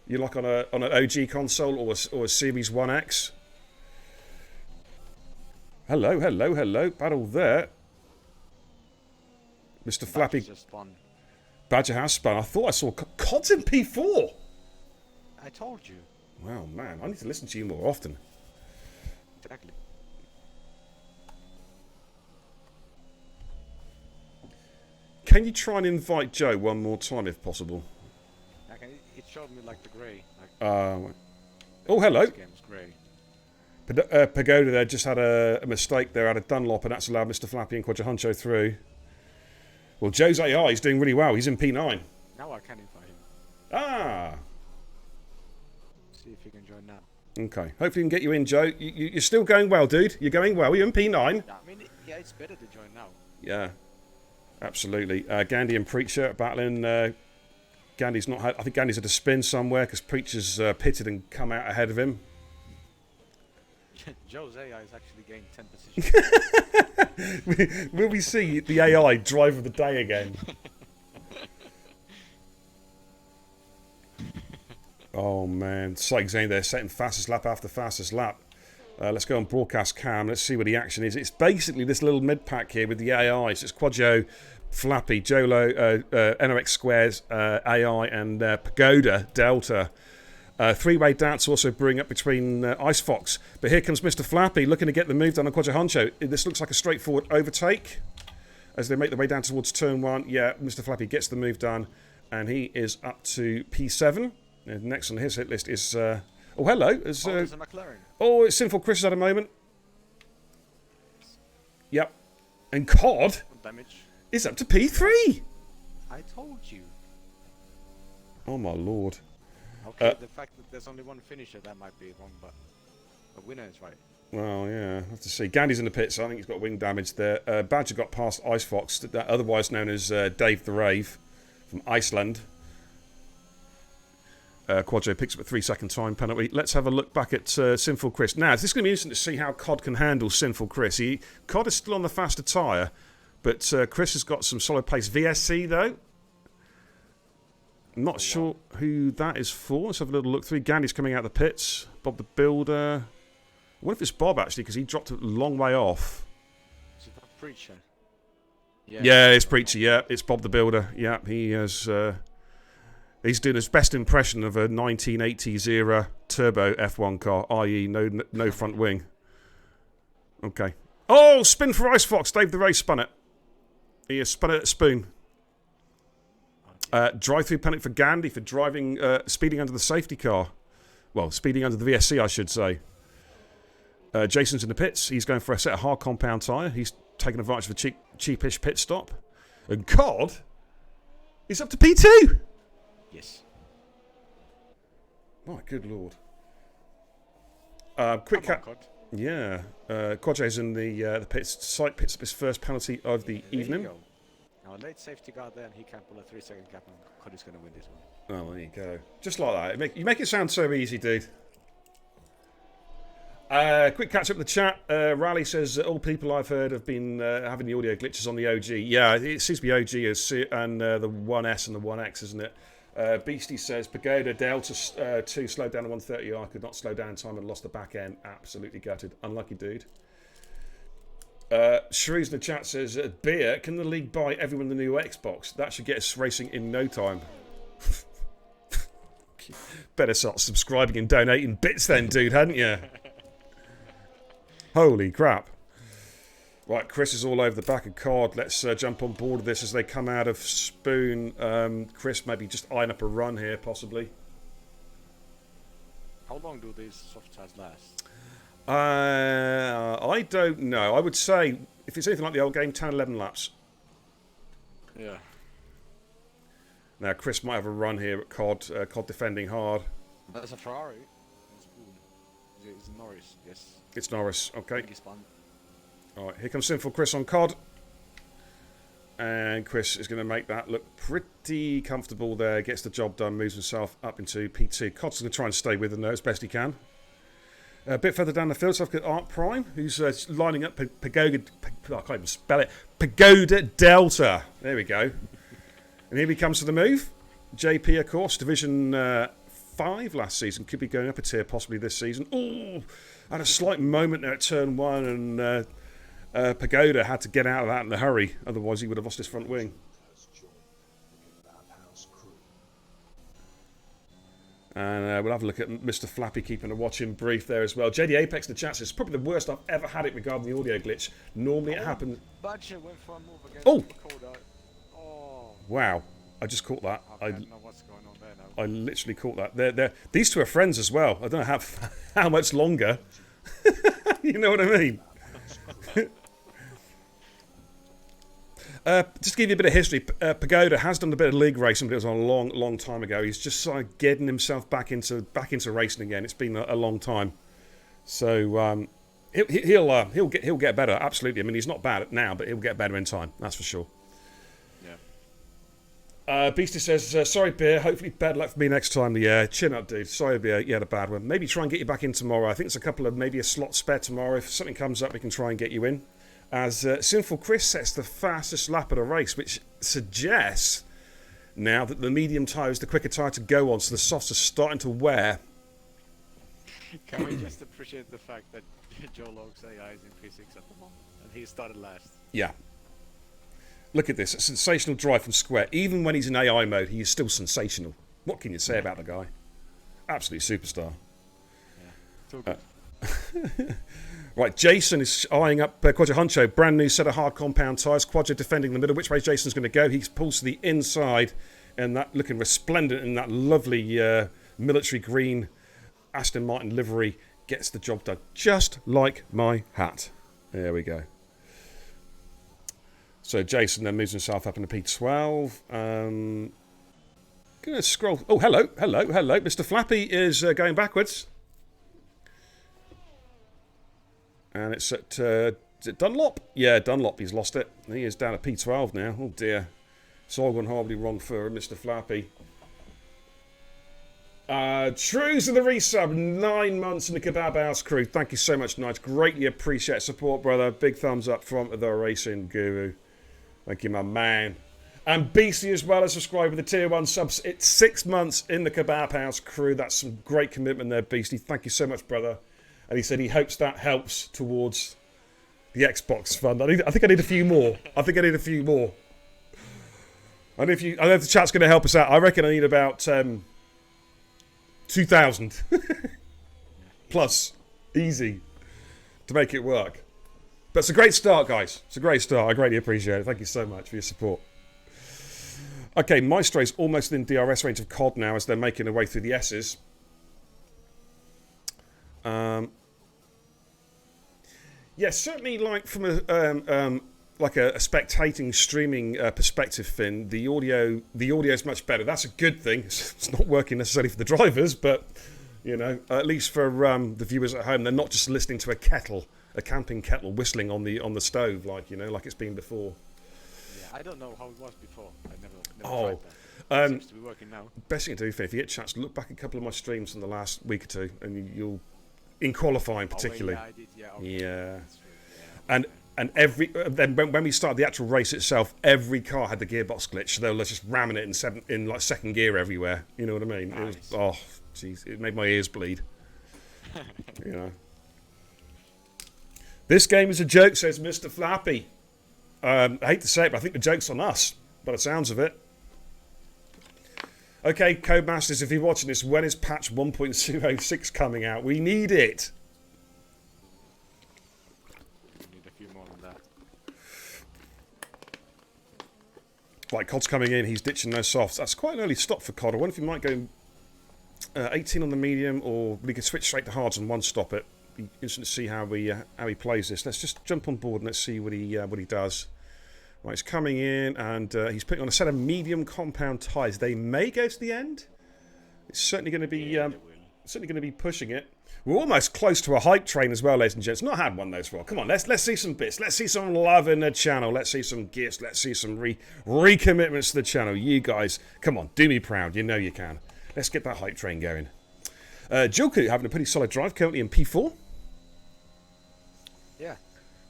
You're like on an OG console or a Series 1X? Hello. Battle there. Mr. Flappy. Just spun. Badger has spun. I thought I saw CODs in P4. I told you. Wow, man, I need to listen to you more often. Exactly. Can you try and invite Joe one more time if possible? It showed me like the grey. Oh, hello. This game's grey. Pagoda there just had a mistake there, had a Dunlop, and that's allowed Mr. Flappy and Quadra Huncho through. Well, Joe's AI is doing really well. He's in P9. Now I can invite him. Ah. See if he can join now. Okay. Hopefully we can get you in, Joe. You're still going well, dude. You're going well. You're in P9. Yeah, I mean, yeah, it's better to join now. Yeah. Absolutely. Gandhi and Preacher battling. Gandhi's not had... I think Gandhi's had a spin somewhere because Preacher's pitted and come out ahead of him. Joe's AI has actually gained 10 positions. Will we see the AI drive of the day again? Oh man, Sykes Zane there setting fastest lap after fastest lap. Let's go on broadcast cam. Let's see where the action is. It's basically this little mid pack here with the AI. So it's Quadjo, Flappy, Jolo, NRX Squares, AI, and Pagoda Delta. 3-way dance also bring up between Ice Fox. But here comes Mr. Flappy looking to get the move done on Quadjo Honcho. This looks like a straightforward overtake as they make their way down towards turn 1. Yeah, Mr. Flappy gets the move done and he is up to P7. And next on his hit list is... oh, hello. There's a McLaren. Oh, it's Sinful Chris at a moment. Yep. And COD Damage. is up to P3. I told you. Oh, my lord. Okay, the fact that there's only one finisher, that might be wrong, but the winner is right. Well, yeah, I have to see. Gandhi's in the pits, so I think he's got wing damage there. Badger got past Ice Fox, otherwise known as Dave the Rave from Iceland. Quadjo picks up a 3-second time penalty. Let's have a look back at Sinful Chris. Now, this is going to be interesting to see how COD can handle Sinful Chris. COD is still on the faster tyre, but Chris has got some solid pace. VSC, though. Not sure who that is for. Let's have a little look through. Gandhi's coming out of the pits. Bob the Builder. I wonder if it's Bob, actually, because he dropped a long way off. Is it that Preacher? Yeah, it's Preacher, yeah. It's Bob the Builder. Yeah, he has... he's doing his best impression of a 1980s era turbo F1 car, i.e. no front wing. Okay. Oh, spin for Ice Fox. Dave the Race spun it. He has spun it at Spoon. Drive-through penalty for Gandhi for driving, speeding under the safety car. Well, speeding under the VSC, I should say. Jason's in the pits. He's going for a set of hard compound tyre. He's taking advantage of a cheapish pit stop. And Cod is up to P2. Yes. My good lord. Quick Come on, cat. God. Yeah. Quadro's in the pits. Sight pits up his first penalty of the There evening. you go. Now a late safety car there, and he can't pull a 3-second gap, and Cody's going to win this one. Oh, there you go. Just like that. You make it sound so easy, dude. Quick catch up in the chat. Raleigh says all people I've heard have been having the audio glitches on the OG. Yeah, it seems to be OG and the 1S and the 1X, isn't it? Beastie says Pagoda Delta 2 slowed down to 130R, could not slow down in time and lost the back end. Absolutely gutted. Unlucky dude. Shrews in the chat says beer, can the league buy everyone the new Xbox? That should get us racing in no time. Better start subscribing and donating bits then, dude, hadn't you? Holy crap. Right, Chris is all over the back of Cod. Let's jump on board of this as they come out of Spoon. Chris maybe just eyeing up a run here, possibly. How long do these soft tires last? I don't know. I would say, if it's anything like the old game, 10, 11 laps. Yeah. Now, Chris might have a run here at Cod. Cod defending hard. There's a Ferrari. Is it Norris? Yes. It's Norris. Okay. He spun. All right, here comes Sinful Chris on Cod. And Chris is going to make that look pretty comfortable there. Gets the job done, moves himself up into P2. Cod's going to try and stay with him there as best he can. A bit further down the field, so I've got Art Prime, who's lining up Pagoda... I can't even spell it. Pagoda Delta. There we go. And here he comes to the move. JP, of course, Division 5 last season. Could be going up a tier possibly this season. Oh, had a slight moment there at turn 1, and Pagoda had to get out of that in a hurry. Otherwise, he would have lost his front wing. And we'll have a look at Mr. Flappy keeping a watching brief there as well. JD Apex in the chat says, it's probably the worst I've ever had it regarding the audio glitch. Normally it happens... Badger went for a move against Oh! Oh! Wow. I just caught that. I don't know what's going on there now. I literally caught that. These two are friends as well. I don't know how much longer. You know what I mean? Just to give you a bit of history, Pagoda has done a bit of league racing, but it was a long, long time ago. He's just sort of getting himself back into racing again. It's been a long time, so he'll get better. Absolutely. I mean, he's not bad now, but he'll get better in time. That's for sure. Yeah. Beastie says, sorry, Beer. Hopefully, better luck for me next time. Yeah, chin up, dude. Sorry, Beer. You had a bad one. Maybe try and get you back in tomorrow. I think there's maybe a slot spare tomorrow. If something comes up, we can try and get you in. As Sinful Chris sets the fastest lap of the race, which suggests now that the medium tyre is the quicker tyre to go on, so the softs are starting to wear. Can we just appreciate the fact that Joe Logg's AI is in P6 at the moment, and he started last? Yeah. Look at this, a sensational drive from Square. Even when he's in AI mode, he is still sensational. What can you say about the guy? Absolute superstar. Yeah, too good. Right, Jason is eyeing up Quadro Huncho. Brand new set of hard compound tyres. Quadro defending the middle. Which way Jason's going to go? He pulls to the inside, and that looking resplendent in that lovely military green Aston Martin livery gets the job done. Just like my hat. There we go. So Jason then moves himself up into P12. Going to scroll. Oh, hello. Mr. Flappy is going backwards. And it's at, is it Dunlop? Yeah, Dunlop, he's lost it. He is down at P12 now. Oh dear. It's all gone horribly wrong for Mr. Flappy. Trues of the resub, 9 months in the Kebab House crew. Thank you so much, Nigel. Greatly appreciate support, brother. Big thumbs up from the Racing Guru. Thank you, my man. And Beastie as well as subscribed with the tier 1 subs. It's 6 months in the Kebab House crew. That's some great commitment there, Beastie. Thank you so much, brother. And he said he hopes that helps towards the Xbox fund. I think I need a few more. I know if the chat's going to help us out. I reckon I need about 2,000 plus, easy, to make it work. But it's a great start, guys. It's a great start. I greatly appreciate it. Thank you so much for your support. Okay, Maestro's almost in DRS range of COD now as they're making their way through the S's. Yeah, certainly, like from like a spectating streaming perspective, Finn, the audio is much better. That's a good thing. It's not working necessarily for the drivers, but you know, at least for the viewers at home, they're not just listening to a camping kettle whistling on the stove, like, you know, like it's been before. Yeah, I don't know how it was before. I never Oh, tried that. It seems to be working now. best thing to do, Finn, if you get a chance, look back a couple of my streams in the last week or two, and you'll, in qualifying particularly. Oh, yeah, I did. Yeah. Okay. Yeah. That's true. Yeah, And every then when we started the actual race itself, every car had the gearbox glitch. So they were just ramming it in like second gear everywhere. You know what I mean? Nice. It was, oh, jeez, it made my ears bleed. You know. This game is a joke, says Mr. Flappy. I hate to say it, but I think the joke's on us, by the sounds of it. Okay, Codemasters, if you're watching this, when is patch 1.06 coming out? We need it. need a few more than that. Right, Cod's coming in. He's ditching those softs. That's quite an early stop for Cod. I wonder if he might go 18 on the medium, or we could switch straight to hards and one stop it. Be interesting to see how he plays this. Let's just jump on board and let's see what he does. Right, he's coming in and he's putting on a set of medium compound tyres. They may go to the end. It's certainly going to be pushing it. We're almost close to a hype train as well, ladies and gents. Not had one of those for. Come on, let's see some bits. Let's see some love in the channel. Let's see some gifts. Let's see some recommitments to the channel. You guys, come on, do me proud. You know you can. Let's get that hype train going. Joku having a pretty solid drive, currently in P4. Yeah.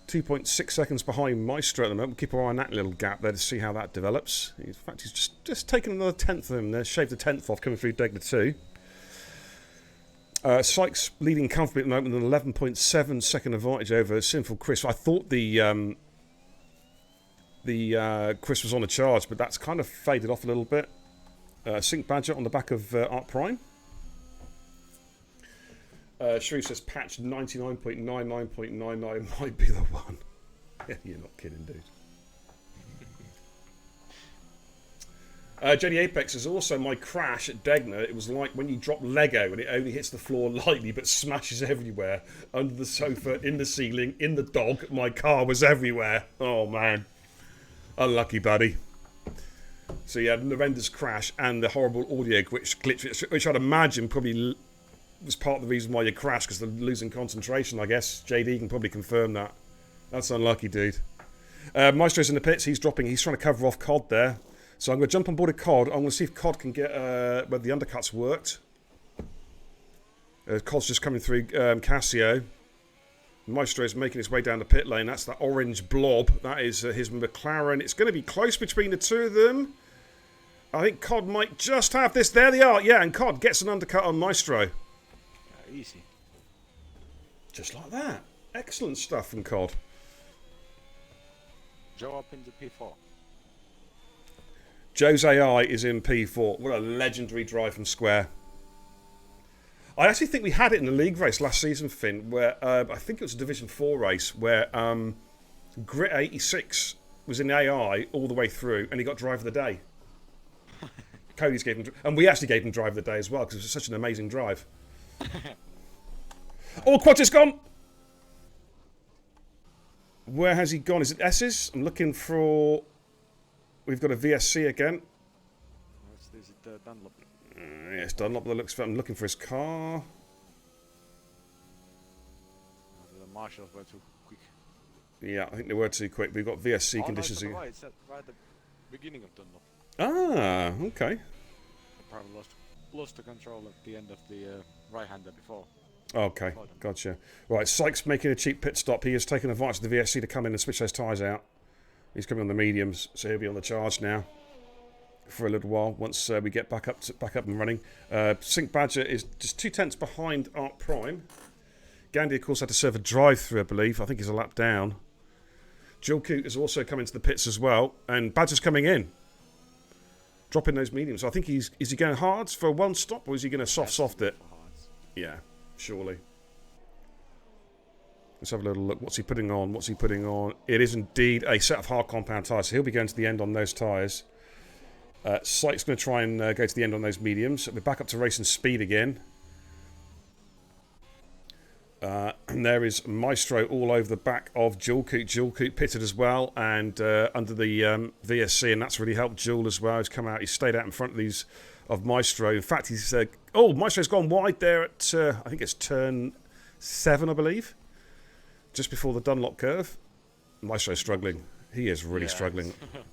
2.6 seconds behind Maestro at the moment. We'll keep our eye on that little gap there to see how that develops. In fact, he's just taken another tenth of him there. Shaved a tenth off coming through Degner 2. Sykes leading comfortably at the moment with an 11.7 second advantage over Sinful Chris. I thought the Chris was on a charge, but that's kind of faded off a little bit. Sync Badger on the back of Art Prime. Shrew says patch 99.99.99 might be the one. You're not kidding, dude. Jenny Apex is also my crash at Degner. It was like when you drop Lego and it only hits the floor lightly but smashes everywhere. Under the sofa, in the ceiling, in the dog. My car was everywhere. Oh, man. Unlucky, buddy. So you had an horrendous crash and the horrible audio glitch, which I'd imagine probably was part of the reason why you crashed, because they're losing concentration, I guess. JD can probably confirm that. That's unlucky, dude. Maestro's in the pits. He's dropping. He's trying to cover off Cod there. So I'm going to jump on board a Cod. I'm going to see if Cod can get whether the undercuts worked. Cod's just coming through Casio. Maestro is making his way down the pit lane. That's that orange blob. That is his McLaren. It's going to be close between the two of them. I think Cod might just have this. There they are. Yeah, and Cod gets an undercut on Maestro. Easy. Just like that. Excellent stuff from Cod. Joe up into P4. Joe's AI is in P4. What a legendary drive from Square. I actually think we had it in the league race last season, Finn, where I think it was a Division 4 race where Grit 86 was in AI all the way through and he got drive of the day. Cody's gave him, and we actually gave him drive of the day as well because it was such an amazing drive. Oh, Quad is gone! Where has he gone? Is it S's? I'm looking for... We've got a VSC again. Is it Dunlop? Yeah, it's Dunlop by the looks of it. I'm looking for his car. The marshals were too quick. Yeah, I think they were too quick. We've got VSC conditions. No, it's right at the beginning of Dunlop. Ah, okay. Probably lost the control at the end of the right-hander before. Okay, gotcha. Right, Sykes making a cheap pit stop. He has taken advantage of the VSC to come in and switch those tyres out. He's coming on the mediums, so he'll be on the charge now for a little while once we get back up and running. Sync Badger is just 2 tenths behind Art Prime. Gandhi, of course, had to serve a drive-through, I believe. I think he's a lap down. Jill Coote is also coming to the pits as well, and Badger's coming in. Dropping those mediums. I think is he going hards for one stop, or is he going to soft it? Yeah, surely. Let's have a little look. What's he putting on? What's he putting on? It is indeed a set of hard compound tyres, so he'll be going to the end on those tyres. Sykes going to try and go to the end on those mediums. We're back up to racing speed again. And there is Maestro all over the back of Jewel Coot. Jewel Coot pitted as well, and under the VSC, and that's really helped Jewel as well. He's come out, he's stayed out in front of these of Maestro. In fact, he's Maestro's gone wide there at I think it's turn 7, I believe, just before the Dunlop curve. Maestro's struggling. He is really struggling. Lot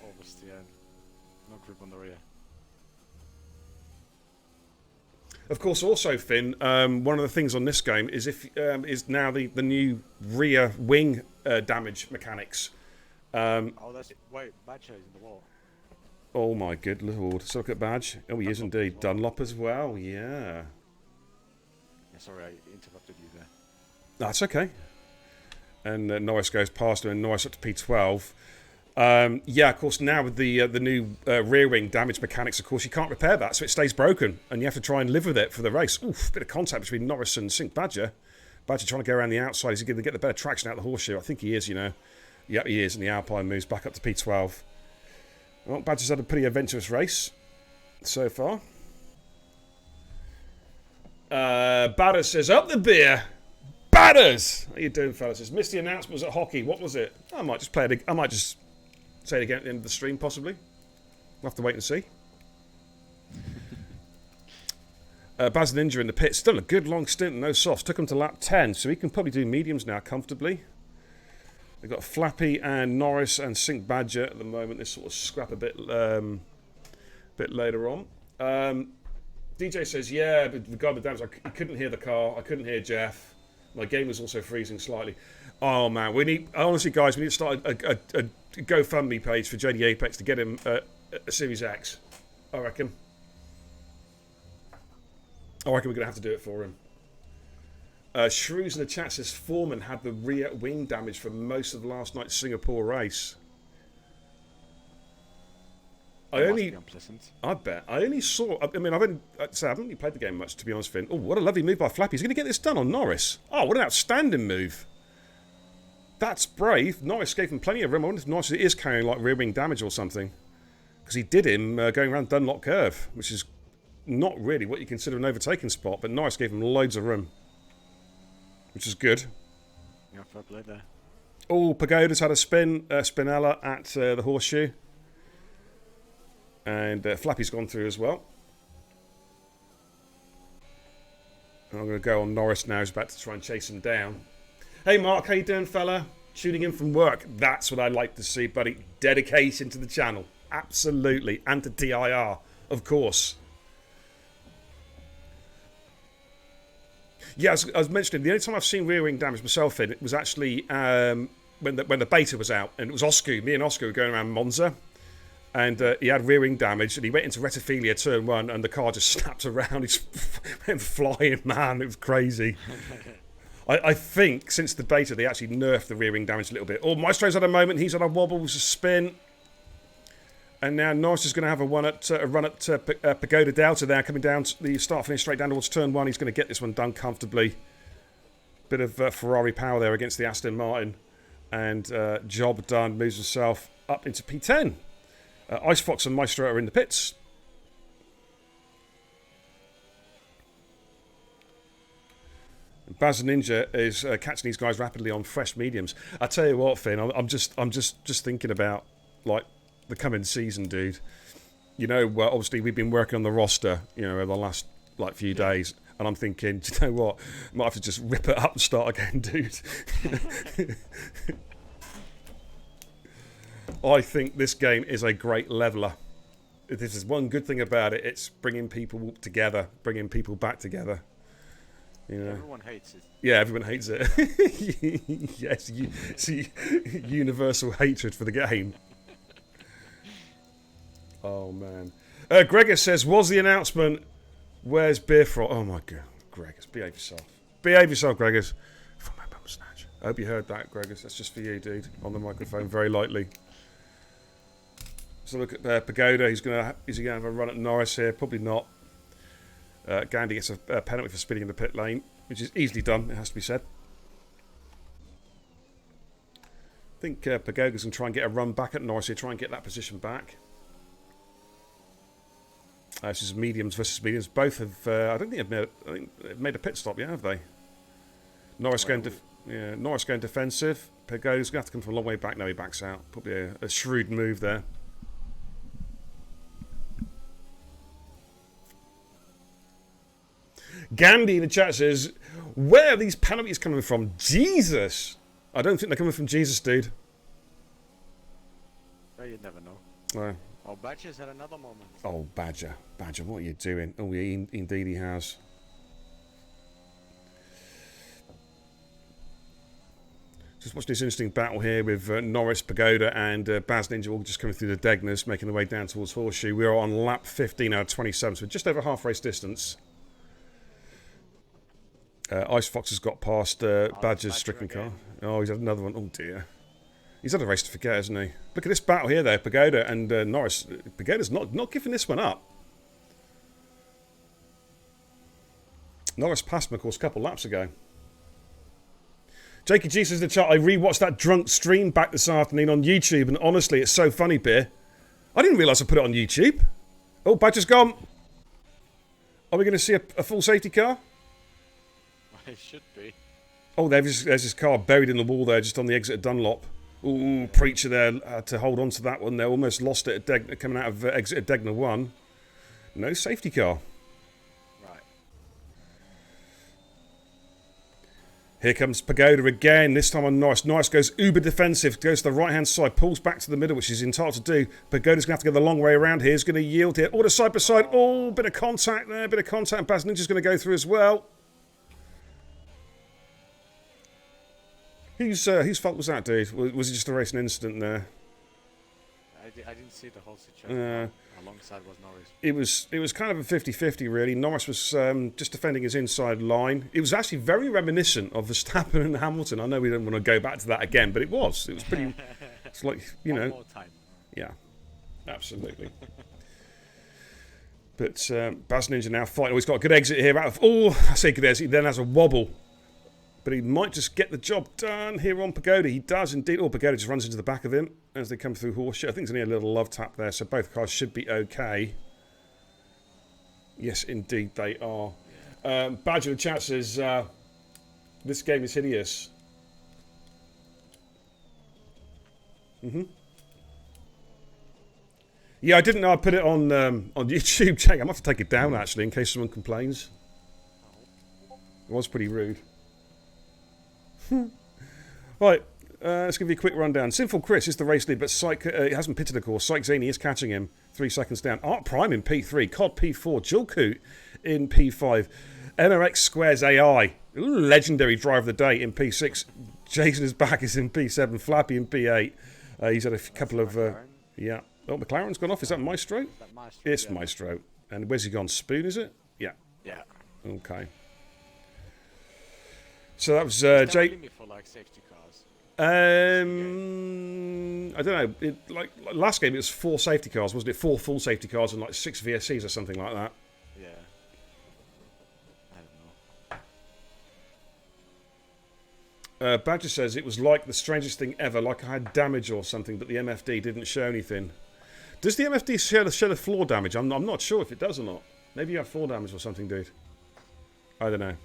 oversteer, no grip on the rear. Of course, also Finn, one of the things on this game is is now the new rear wing damage mechanics. Oh, that's it. Wait, Badger is in the wall. Oh my good lord! Let's look at Badge. Oh, he is indeed. Dunlop as well. Yeah. Sorry, I interrupted you there. That's okay. And Norris goes past him, and Norris up to P12. Of course, now with the new rear wing damage mechanics, of course, you can't repair that, so it stays broken, and you have to try and live with it for the race. Oof, bit of contact between Norris and Sink Badger. Badger trying to go around the outside. Is he going to get the better traction out of the horseshoe? I think he is, you know. Yep, he is, and the Alpine moves back up to P12. Well, Badger's had a pretty adventurous race so far. Badders says, up the beer! Badders! How you doing, fellas? It's missed the announcement. Was at hockey. What was it? I might just say it again at the end of the stream, possibly. We'll have to wait and see. Baz Ninja in the pit. Still a good long stint, no softs. Took him to lap 10, so he can probably do mediums now comfortably. They've got Flappy and Norris and Sink Badger at the moment. They sort of scrap a bit later on. DJ says, yeah, but regarding the damage, I couldn't hear the car. I couldn't hear Jeff. My game was also freezing slightly. Oh, man. Honestly, guys, we need to start a GoFundMe page for JD Apex to get him a Series X, I reckon. We're going to have to do it for him. Shrews in the chat says Foreman had the rear wing damage for most of last night's Singapore race. I bet. I only saw... I mean, I haven't really played the game much, to be honest, Finn. Oh, what a lovely move by Flappy. He's going to get this done on Norris. Oh, what an outstanding move. That's brave. Norris gave him plenty of room. I wonder if Norris is carrying like rear wing damage or something. Because he did him going around Dunlop Curve, which is not really what you consider an overtaking spot, but Norris gave him loads of room, which is good. Yeah, fair play there. Oh, Pagoda's had a spinella at the horseshoe. And Flappy's gone through as well. And I'm going to go on Norris now. He's about to try and chase him down. Hey, Mark. How you doing, fella? Tuning in from work. That's what I like to see, buddy. Dedication to the channel. Absolutely. And to TIR, of course. Yeah, I was mentioning, the only time I've seen rear wing damage myself in, it was actually when the beta was out. And it was Oscar. Me and Oscar were going around Monza. And he had rear wing damage, and he went into Retophilia turn 1, and the car just snapped around. He's went flying, man. It was crazy. I think since the beta, they actually nerfed the rear wing damage a little bit. Oh, Maestro's had a moment. He's had a wobble, was a spin. And now Norris is going to have a run at Pagoda Delta there, coming down to the start finish straight down towards turn 1. He's going to get this one done comfortably. Bit of Ferrari power there against the Aston Martin. And job done, moves himself up into P10. Ice Fox and Maestro are in the pits. Baz Ninja is catching these guys rapidly on fresh mediums. I tell you what, Finn, I'm just thinking about like the coming season, dude. You know, obviously we've been working on the roster, you know, over the last like few days, and I'm thinking, do you know what? I might have to just rip it up and start again, dude. I think this game is a great leveler. If this is one good thing about it, it's bringing people together, bringing people back together. You know? Everyone hates it. Yeah, everyone hates it. Yes, see, universal hatred for the game. Oh, man. Gregor says, was the announcement, where's beer from? Oh, my God. Gregor, behave yourself. Behave yourself, Gregor. From my bum snatch. I hope you heard that, Gregor. That's just for you, dude. On the microphone, very lightly. So look at Pagoda. Is he going to have a run at Norris here? Probably not. Gandhi gets a penalty for spinning in the pit lane, which is easily done, it has to be said. I think Pagoda's going to try and get a run back at Norris here, try and get that position back. This is mediums versus mediums. Both have, I don't think they've made a pit stop yet, have they? Norris going Norris going defensive. Pagoda's going to have to come from a long way back. No, he backs out. Probably a shrewd move there. Gandhi in the chat says, where are these penalties coming from? Jesus! I don't think they're coming from Jesus, dude. Well, you'd never know. No. Oh, Badger's had another moment. Oh, Badger. Badger, what are you doing? Oh, yeah, indeed he has. Just watching this interesting battle here with Norris, Pagoda, and Baz Ninja all just coming through the Degners, making their way down towards Horseshoe. We are on lap 15 out of 27, so just over half race distance. Ice Fox has got past Badger's stricken car. Oh, he's had another one. Oh, dear. He's had a race to forget, hasn't he? Look at this battle here, though. Pagoda and Norris. Pagoda's not giving this one up. Norris passed him, of course, a couple laps ago. Jakey G says in the chat, I rewatched that drunk stream back this afternoon on YouTube, and honestly, it's so funny, Beer. I didn't realise I put it on YouTube. Oh, Badger's gone. Are we going to see a full safety car? It should be. Oh, there's his car buried in the wall there, just on the exit of Dunlop. Ooh, Preacher there had to hold on to that one. They almost lost it at coming out of exit of Degner 1. No safety car. Right. Here comes Pagoda again, this time on Norris. Norris goes uber defensive, goes to the right-hand side, pulls back to the middle, which he's entitled to do. Pagoda's going to have to go the long way around here. He's going to yield here. Oh, the side-by-side. Oh, bit of contact there, bit of contact. Baz Ninja's going to go through as well. Whose fault was that, dude? Was it just a racing incident there? I didn't see the whole situation. Alongside was Norris. It was kind of a 50-50, really. Norris was just defending his inside line. It was actually very reminiscent of Verstappen and Hamilton. I know we don't want to go back to that again, but it was. It was pretty... It's like, you know... One more time. Yeah, absolutely. But Baz Ninja now fighting. Oh, he's got a good exit here. I say good exit. He then has a wobble. But he might just get the job done here on Pagoda. He does indeed. Oh, Pagoda just runs into the back of him as they come through Horseshoe. I think there's only a little love tap there, so both cars should be okay. Yes, indeed they are. Badger in the chat says, this game is hideous. Yeah, I didn't know I put it on YouTube. Check. I'm going to have to take it down, actually, in case someone complains. It was pretty rude. Right, let's give you a quick rundown. Sinful Chris is the race lead, but Syke he hasn't pitted, of course. Syke Zaney is catching him 3 seconds down. Art Prime in P3, Cod P4, Jilkoot in P5, NRX Squares AI, legendary driver of the day in P6. Jason is back, is in P7, Flappy in P8. He's had a couple of... yeah. Oh, McLaren's gone off. Is that Maestro? It's yeah. Maestro. And where's he gone? Spoon, is it? Yeah. Yeah. Okay. So that was Jake. For like safety cars. I don't know. Like last game, it was 4 safety cars, wasn't it? 4 full safety cars and like 6 VSCs or something like that. Yeah. I don't know. Badger says it was like the strangest thing ever, like I had damage or something, but the MFD didn't show anything. Does the MFD show the floor damage? I'm not sure if it does or not. Maybe you have floor damage or something, dude. I don't know.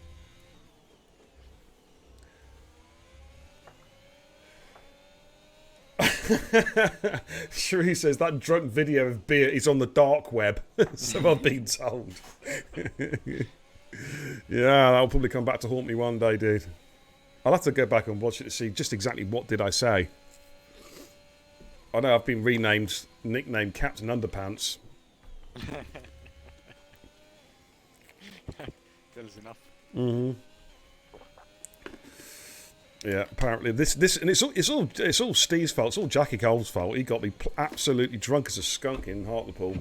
Sheree says that drunk video of beer is on the dark web. So I've been told. Yeah, that'll probably come back to haunt me one day, dude. I'll have to go back and watch it to see just exactly what did I say. I know I've been nicknamed Captain Underpants. Tells enough. Mm-hmm. Yeah, apparently this and it's all Steve's fault. It's all Jackie Cole's fault. He got me absolutely drunk as a skunk in Hartlepool.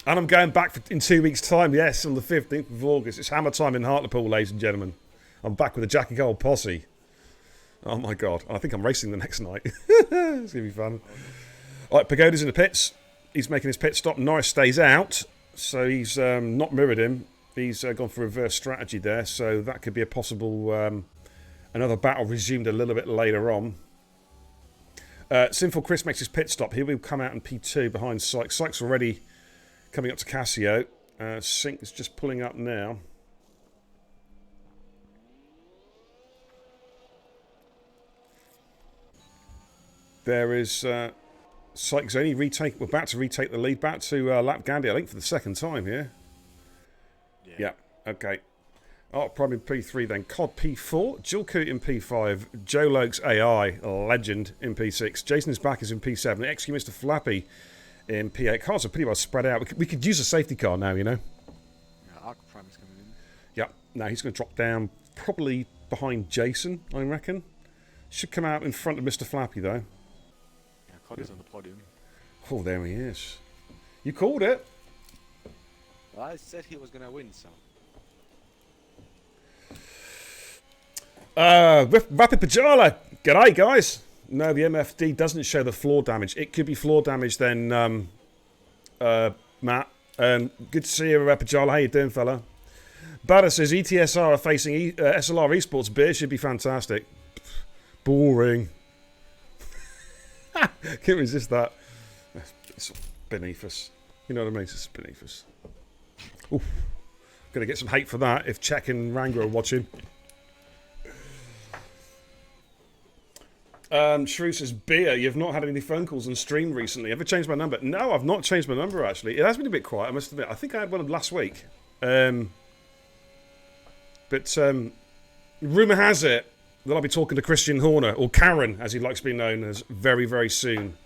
And I'm going back in 2 weeks' time. Yes, on the 15th of August. It's hammer time in Hartlepool, ladies and gentlemen. I'm back with the Jackie Cole posse. Oh my god! And I think I'm racing the next night. It's gonna be fun. All right, Pagoda's in the pits. He's making his pit stop. Norris stays out, so he's not mirrored him. He's gone for reverse strategy there, so that could be a possible. Another battle resumed a little bit later on. Sinful Chris makes his pit stop. He will come out in P2 behind Syke. Syke's already coming up to Casio. Sink is just pulling up now. There is Sykes only retake. We're about to retake the lead back to Lap Gandhi, I think, for the second time here. Yeah. Okay. Art Prime in P3, then Cod P4, Jill Coote in P5, Joe Lokes AI, legend, in P6, Jason is back is in P7, XQ Mr. Flappy in P8. Cars are pretty well spread out. We could use a safety car now, you know. Yeah, Arc Prime is coming in. Yep. Now he's going to drop down probably behind Jason, I reckon. Should come out in front of Mr. Flappy, though. Yeah, Cod is on the podium. Oh, there he is. You called it. Well, I said he was going to win, so... Rapid Pajala. G'day, guys. No, the MFD doesn't show the floor damage. It could be floor damage then, Matt. Good to see you, Rapid Pajala. How you doing, fella? Bada says ETSR are facing SLR Esports. Beer should be fantastic. Boring. Can't resist that. It's beneath us. You know what I mean? It's beneath us. Oof. Gonna get some hate for that if Czech and Ranga are watching. Shrew says, Beer, you've not had any phone calls on stream recently. Ever changed my number? No, I've not changed my number, actually. It has been a bit quiet, I must admit. I think I had one last week. But rumour has it that I'll be talking to Christian Horner, or Karen, as he likes to be known as, very, very soon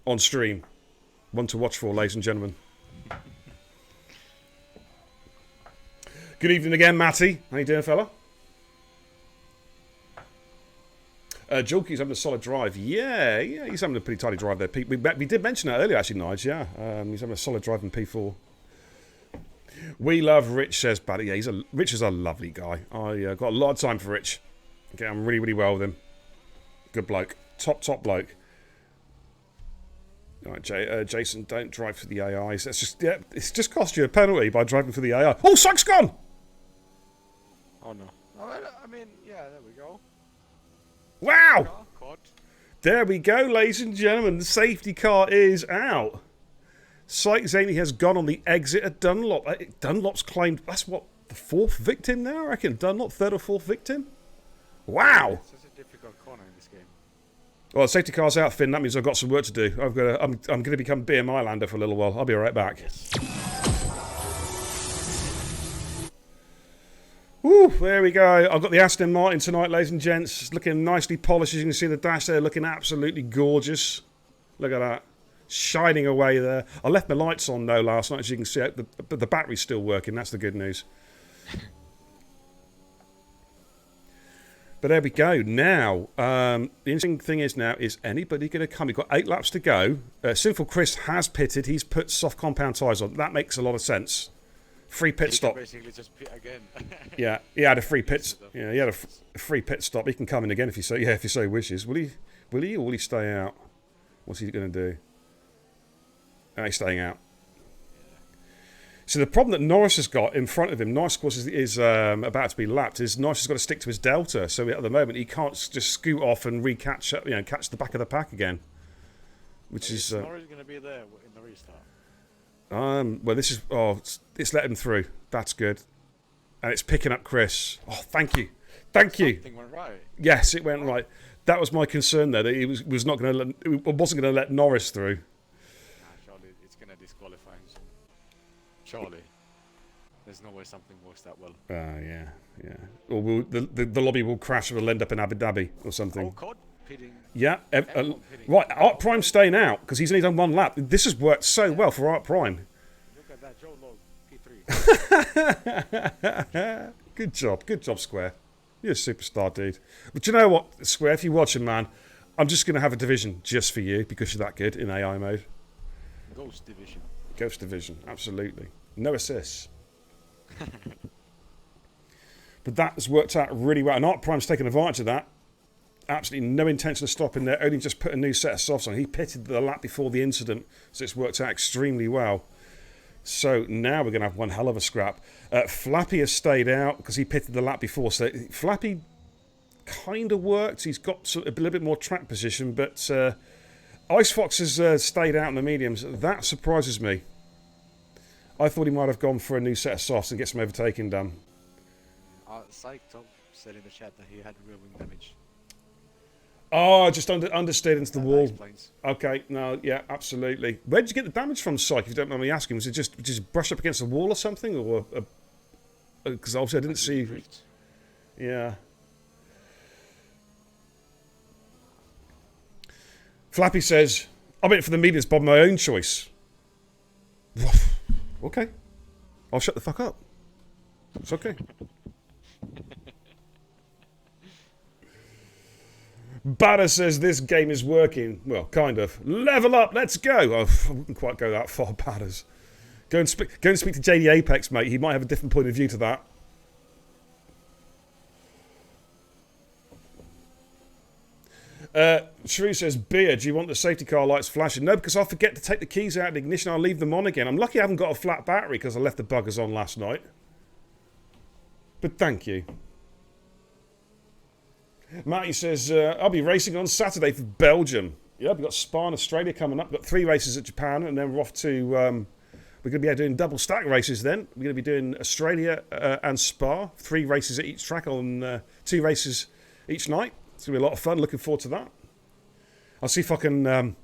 on stream. One to watch for, ladies and gentlemen. Good evening again, Matty. How you doing, fella? Julkie's having a solid drive. Yeah, he's having a pretty tidy drive there. We did mention that earlier, actually, Nige. Yeah, he's having a solid drive in P4. We love Rich, says Buddy. Yeah, Rich is a lovely guy. I got a lot of time for Rich. Get on really, really well with him. Good bloke. Top bloke. All right, Jason, don't drive for the AIs. It's just cost you a penalty by driving for the AI. Oh, Sykes gone! Oh, no. I mean, yeah, there we go. Wow! There we go, ladies and gentlemen. The safety car is out. Sykes Zaney has gone on the exit at Dunlop. Dunlop's claimed, that's what, the fourth victim now, I reckon? Dunlop, third or fourth victim? Wow! It's such a difficult corner in this game. Well, the safety car's out, Finn. That means I've got some work to do. I'm going to become BMI lander for a little while. I'll be right back. Yes. Woo, there we go. I've got the Aston Martin tonight, ladies and gents. Looking nicely polished. As you can see the dash there, looking absolutely gorgeous. Look at that. Shining away there. I left my lights on, though, last night. As you can see, but the battery's still working. That's the good news. But there we go. Now, the interesting thing is now, is anybody going to come? We've got 8 laps to go. Sinful Chris has pitted. He's put soft compound tyres on. That makes a lot of sense. Free pit stop. Basically just pit again. Yeah, he had a free pit. Yeah, he had a free pit stop. He can come in again if he so wishes. Will he? Or will he stay out? What's he going to do? Oh, he's staying out. So the problem that Norris has got in front of him, Norris, of course, is about to be lapped. Is Norris has got to stick to his delta. So at the moment, he can't just scoot off and catch the back of the pack again. Which is Norris going to be there in the restart. Well, this is... Oh, it's let him through. That's good. And it's picking up Chris. Oh, thank you. Thank you. Something went right. Yes, it went right. That was my concern there, that he wasn't going to let Norris through. Nah, surely it's going to disqualify him. Surely. There's no way something works that well. Yeah. Or the lobby will crash and we'll end up in Abu Dhabi or something. Oh, Cod pitting. Yeah. Pitting. Right, Art Prime's staying out because he's only done 1 lap. This has worked so well for Art Prime. Look at that, Joe Lowe, P3. Good job, Square. You're a superstar, dude. But you know what, Square, if you're watching, man, I'm just going to have a division just for you because you're that good in AI mode. Ghost Division. Ghost Division, absolutely. No assists. But that has worked out really well. And Art Prime's taken advantage of that. Absolutely no intention of stopping there. Only just put a new set of softs on. He pitted the lap before the incident, so it's worked out extremely well. So now we're going to have one hell of a scrap. Flappy has stayed out because he pitted the lap before. So Flappy kind of worked. He's got a little bit more track position, but Ice Fox has stayed out in the mediums. That surprises me. I thought he might have gone for a new set of softs and get some overtaking done. Psych Top said in the chat that he had real wing damage. Oh, just understeered into the wall. Explains. Okay, no, yeah, absolutely. Where did you get the damage from, Psych, if you don't mind me asking? Was it just brush up against the wall or something? Or because obviously I didn't see... Drift. Yeah. Flappy says, I went for the mediums by my own choice. Okay. I'll shut the fuck up. It's okay. Batter says this game is working. Well, kind of. Level up, let's go. Oh, I wouldn't quite go that far, Batters. Go and speak to JD Apex, mate. He might have a different point of view to that. Shrew says, Beer, do you want the safety car lights flashing? No, because I'll forget to take the keys out of the ignition. I'll leave them on again. I'm lucky I haven't got a flat battery because I left the buggers on last night. But thank you. Matty says, I'll be racing on Saturday for Belgium. Yeah, we've got Spa and Australia coming up. We've got 3 races at Japan, and then we're off to... we're going to be doing double stack races then. We're going to be doing Australia and Spa. 3 races at each track on 2 races each night. It's going to be a lot of fun. Looking forward to that. I'll see if I can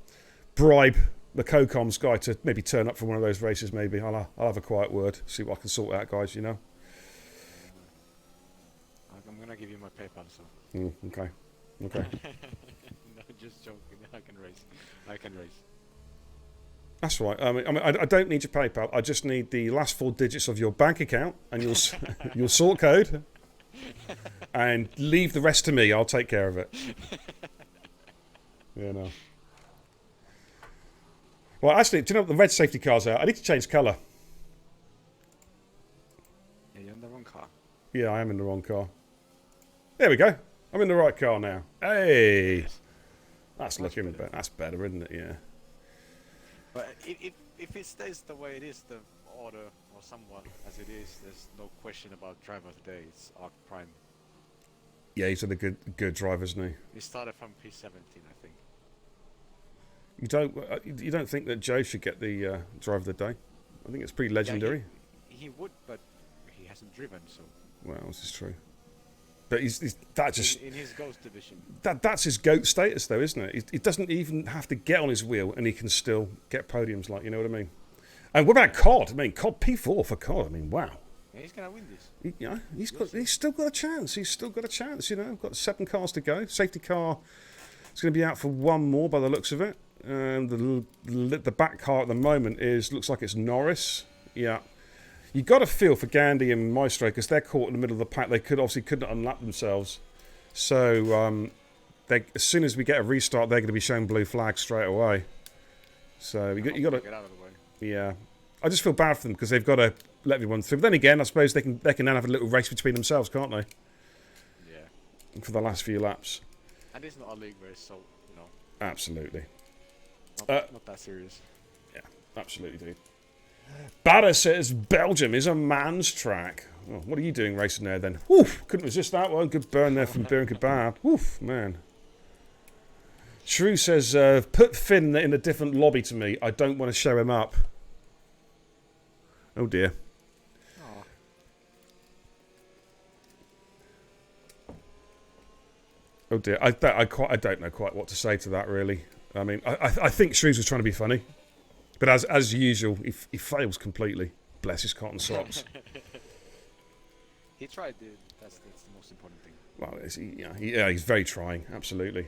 bribe the CoComs guy to maybe turn up for one of those races, maybe. I'll have a quiet word. See what I can sort out, guys, you know. I'm going to give you my PayPal, so... Okay. No, just joking. I can race. That's right. I don't need your PayPal. I just need the last 4 digits of your bank account and your sort code. And leave the rest to me. I'll take care of it. Yeah, no. Well, actually, do you know what the red safety car's out? I need to change colour. Yeah, you're in the wrong car. Yeah, I am in the wrong car. There we go. I'm in the right car now. Hey! That's looking better. That's better, isn't it? Yeah. But if it stays the way it is, the order or somewhat as it is, there's no question about driver today. It's Arc Prime. Yeah, he's a good driver, isn't he? He started from P17, I think. You don't think that Joe should get the driver of the day? I think it's pretty legendary. Yeah, he would, but he hasn't driven, so. Well, this is true. But he's that just in his Ghost division. That's his GOAT status, though, isn't it? He doesn't even have to get on his wheel, and he can still get podiums, like, you know what I mean? And what about COD? I mean, COD P4 for COD. I mean, wow. Yeah, he's gonna win this. He's still got a chance. He's still got a chance. You know, got 7 cars to go. Safety car is going to be out for 1 more by the looks of it. And the back car at the moment looks like it's Norris. Yeah. You got a feel for Gandhi and Maestro because they're caught in the middle of the pack. They couldn't unlap themselves. So as soon as we get a restart, they're going to be showing blue flags straight away. So you got to get out of the way. Yeah, I just feel bad for them because they've got to let everyone through. But then again, I suppose they can then have a little race between themselves, can't they? Yeah. For the last few laps. And it's not a league race, so you know. Absolutely. Not that serious. Yeah, absolutely, dude. Batter says Belgium is a man's track. Oh, what are you doing racing there then? Woof, couldn't resist that one. Good burn there from Beer and Kebab. Woof, man. Shrew says, put Finn in a different lobby to me. I don't want to show him up. Oh dear. Oh. Oh dear. I don't know quite what to say to that, really. I mean, I think Shrews was trying to be funny. But as usual, he fails completely. Bless his cotton socks. He tried, dude. That's the most important thing. Well, he's very trying. Absolutely.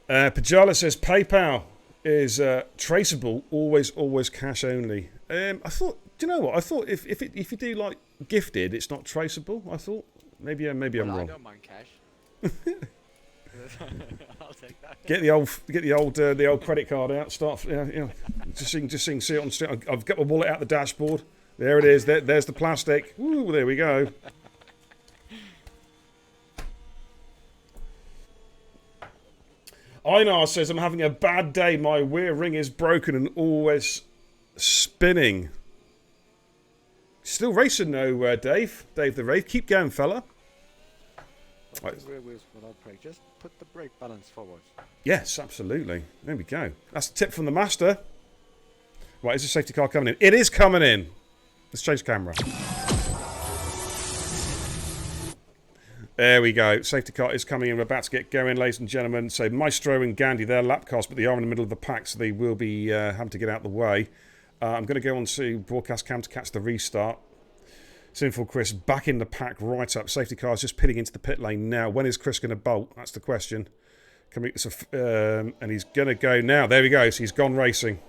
Pajala says PayPal is traceable. Always cash only. I thought. Do you know what? I thought if you do like gifted, it's not traceable. I thought maybe I'm wrong. I don't mind cash. I'll take that. Get the old credit card out. Start, just so you can see it on the street. I've got my wallet out the dashboard. There it is. There's the plastic. Woo, there we go. Einar says, I'm having a bad day. My rear ring is broken and always spinning. Still racing though, Dave. Dave the Wraith. Keep going, fella. Rear wheels without brake. Just put the brake balance forward. Yes, absolutely. There we go. That's a tip from the master. Right, is the safety car coming in? It is coming in. Let's change camera. There we go. Safety car is coming in. We're about to get going, ladies and gentlemen. So Maestro and Gandhi, they're lap cars, but they are in the middle of the pack, so they will be having to get out of the way. I'm going to go on to broadcast cam to catch the restart. Sinful Chris back in the pack, right up. Safety car is just pitting into the pit lane now. When is Chris going to bolt? That's the question. And he's going to go now. There he goes. He's gone racing.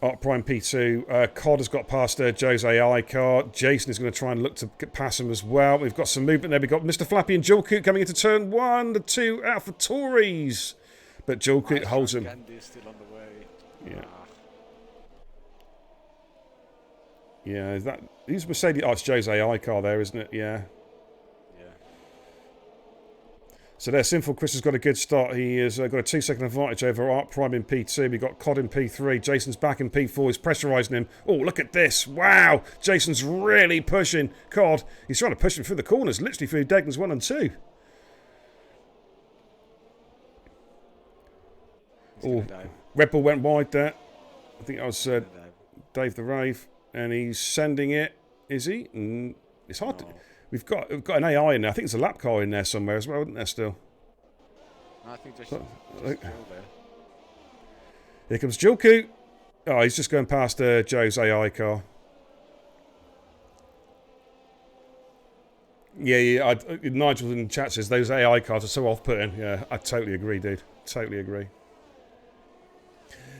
Art Prime P2. Cod has got past Joe's AI car. Jason is going to try and look to get past him as well. We've got some movement there. We've got Mr. Flappy and Joel Coot coming into turn 1. The 2 out for Tories. But Joel Coot holds him. Is still on the way. Yeah. Yeah, is that... Who's Mercedes? Oh, it's Joe's AI car there, isn't it? Yeah. So there, Sinful Chris has got a good start. He has got a 2-second advantage over Art Prime in P2. We've got Cod in P3. Jason's back in P4. He's pressurising him. Oh, look at this. Wow. Jason's really pushing Cod. He's trying to push him through the corners, literally through Degners 1 and 2. Oh, Red Bull went wide there. I think that was Dave the Rave. And he's sending it. Is he? It's hard to... We've got an AI in there. I think there's a lap car in there somewhere as well, isn't there still? No, I think just there. Here comes Jill Coot. Oh, he's just going past Joe's AI car. Yeah. Nigel in the chat says those AI cars are so off-putting. Yeah, I totally agree, dude. Totally agree.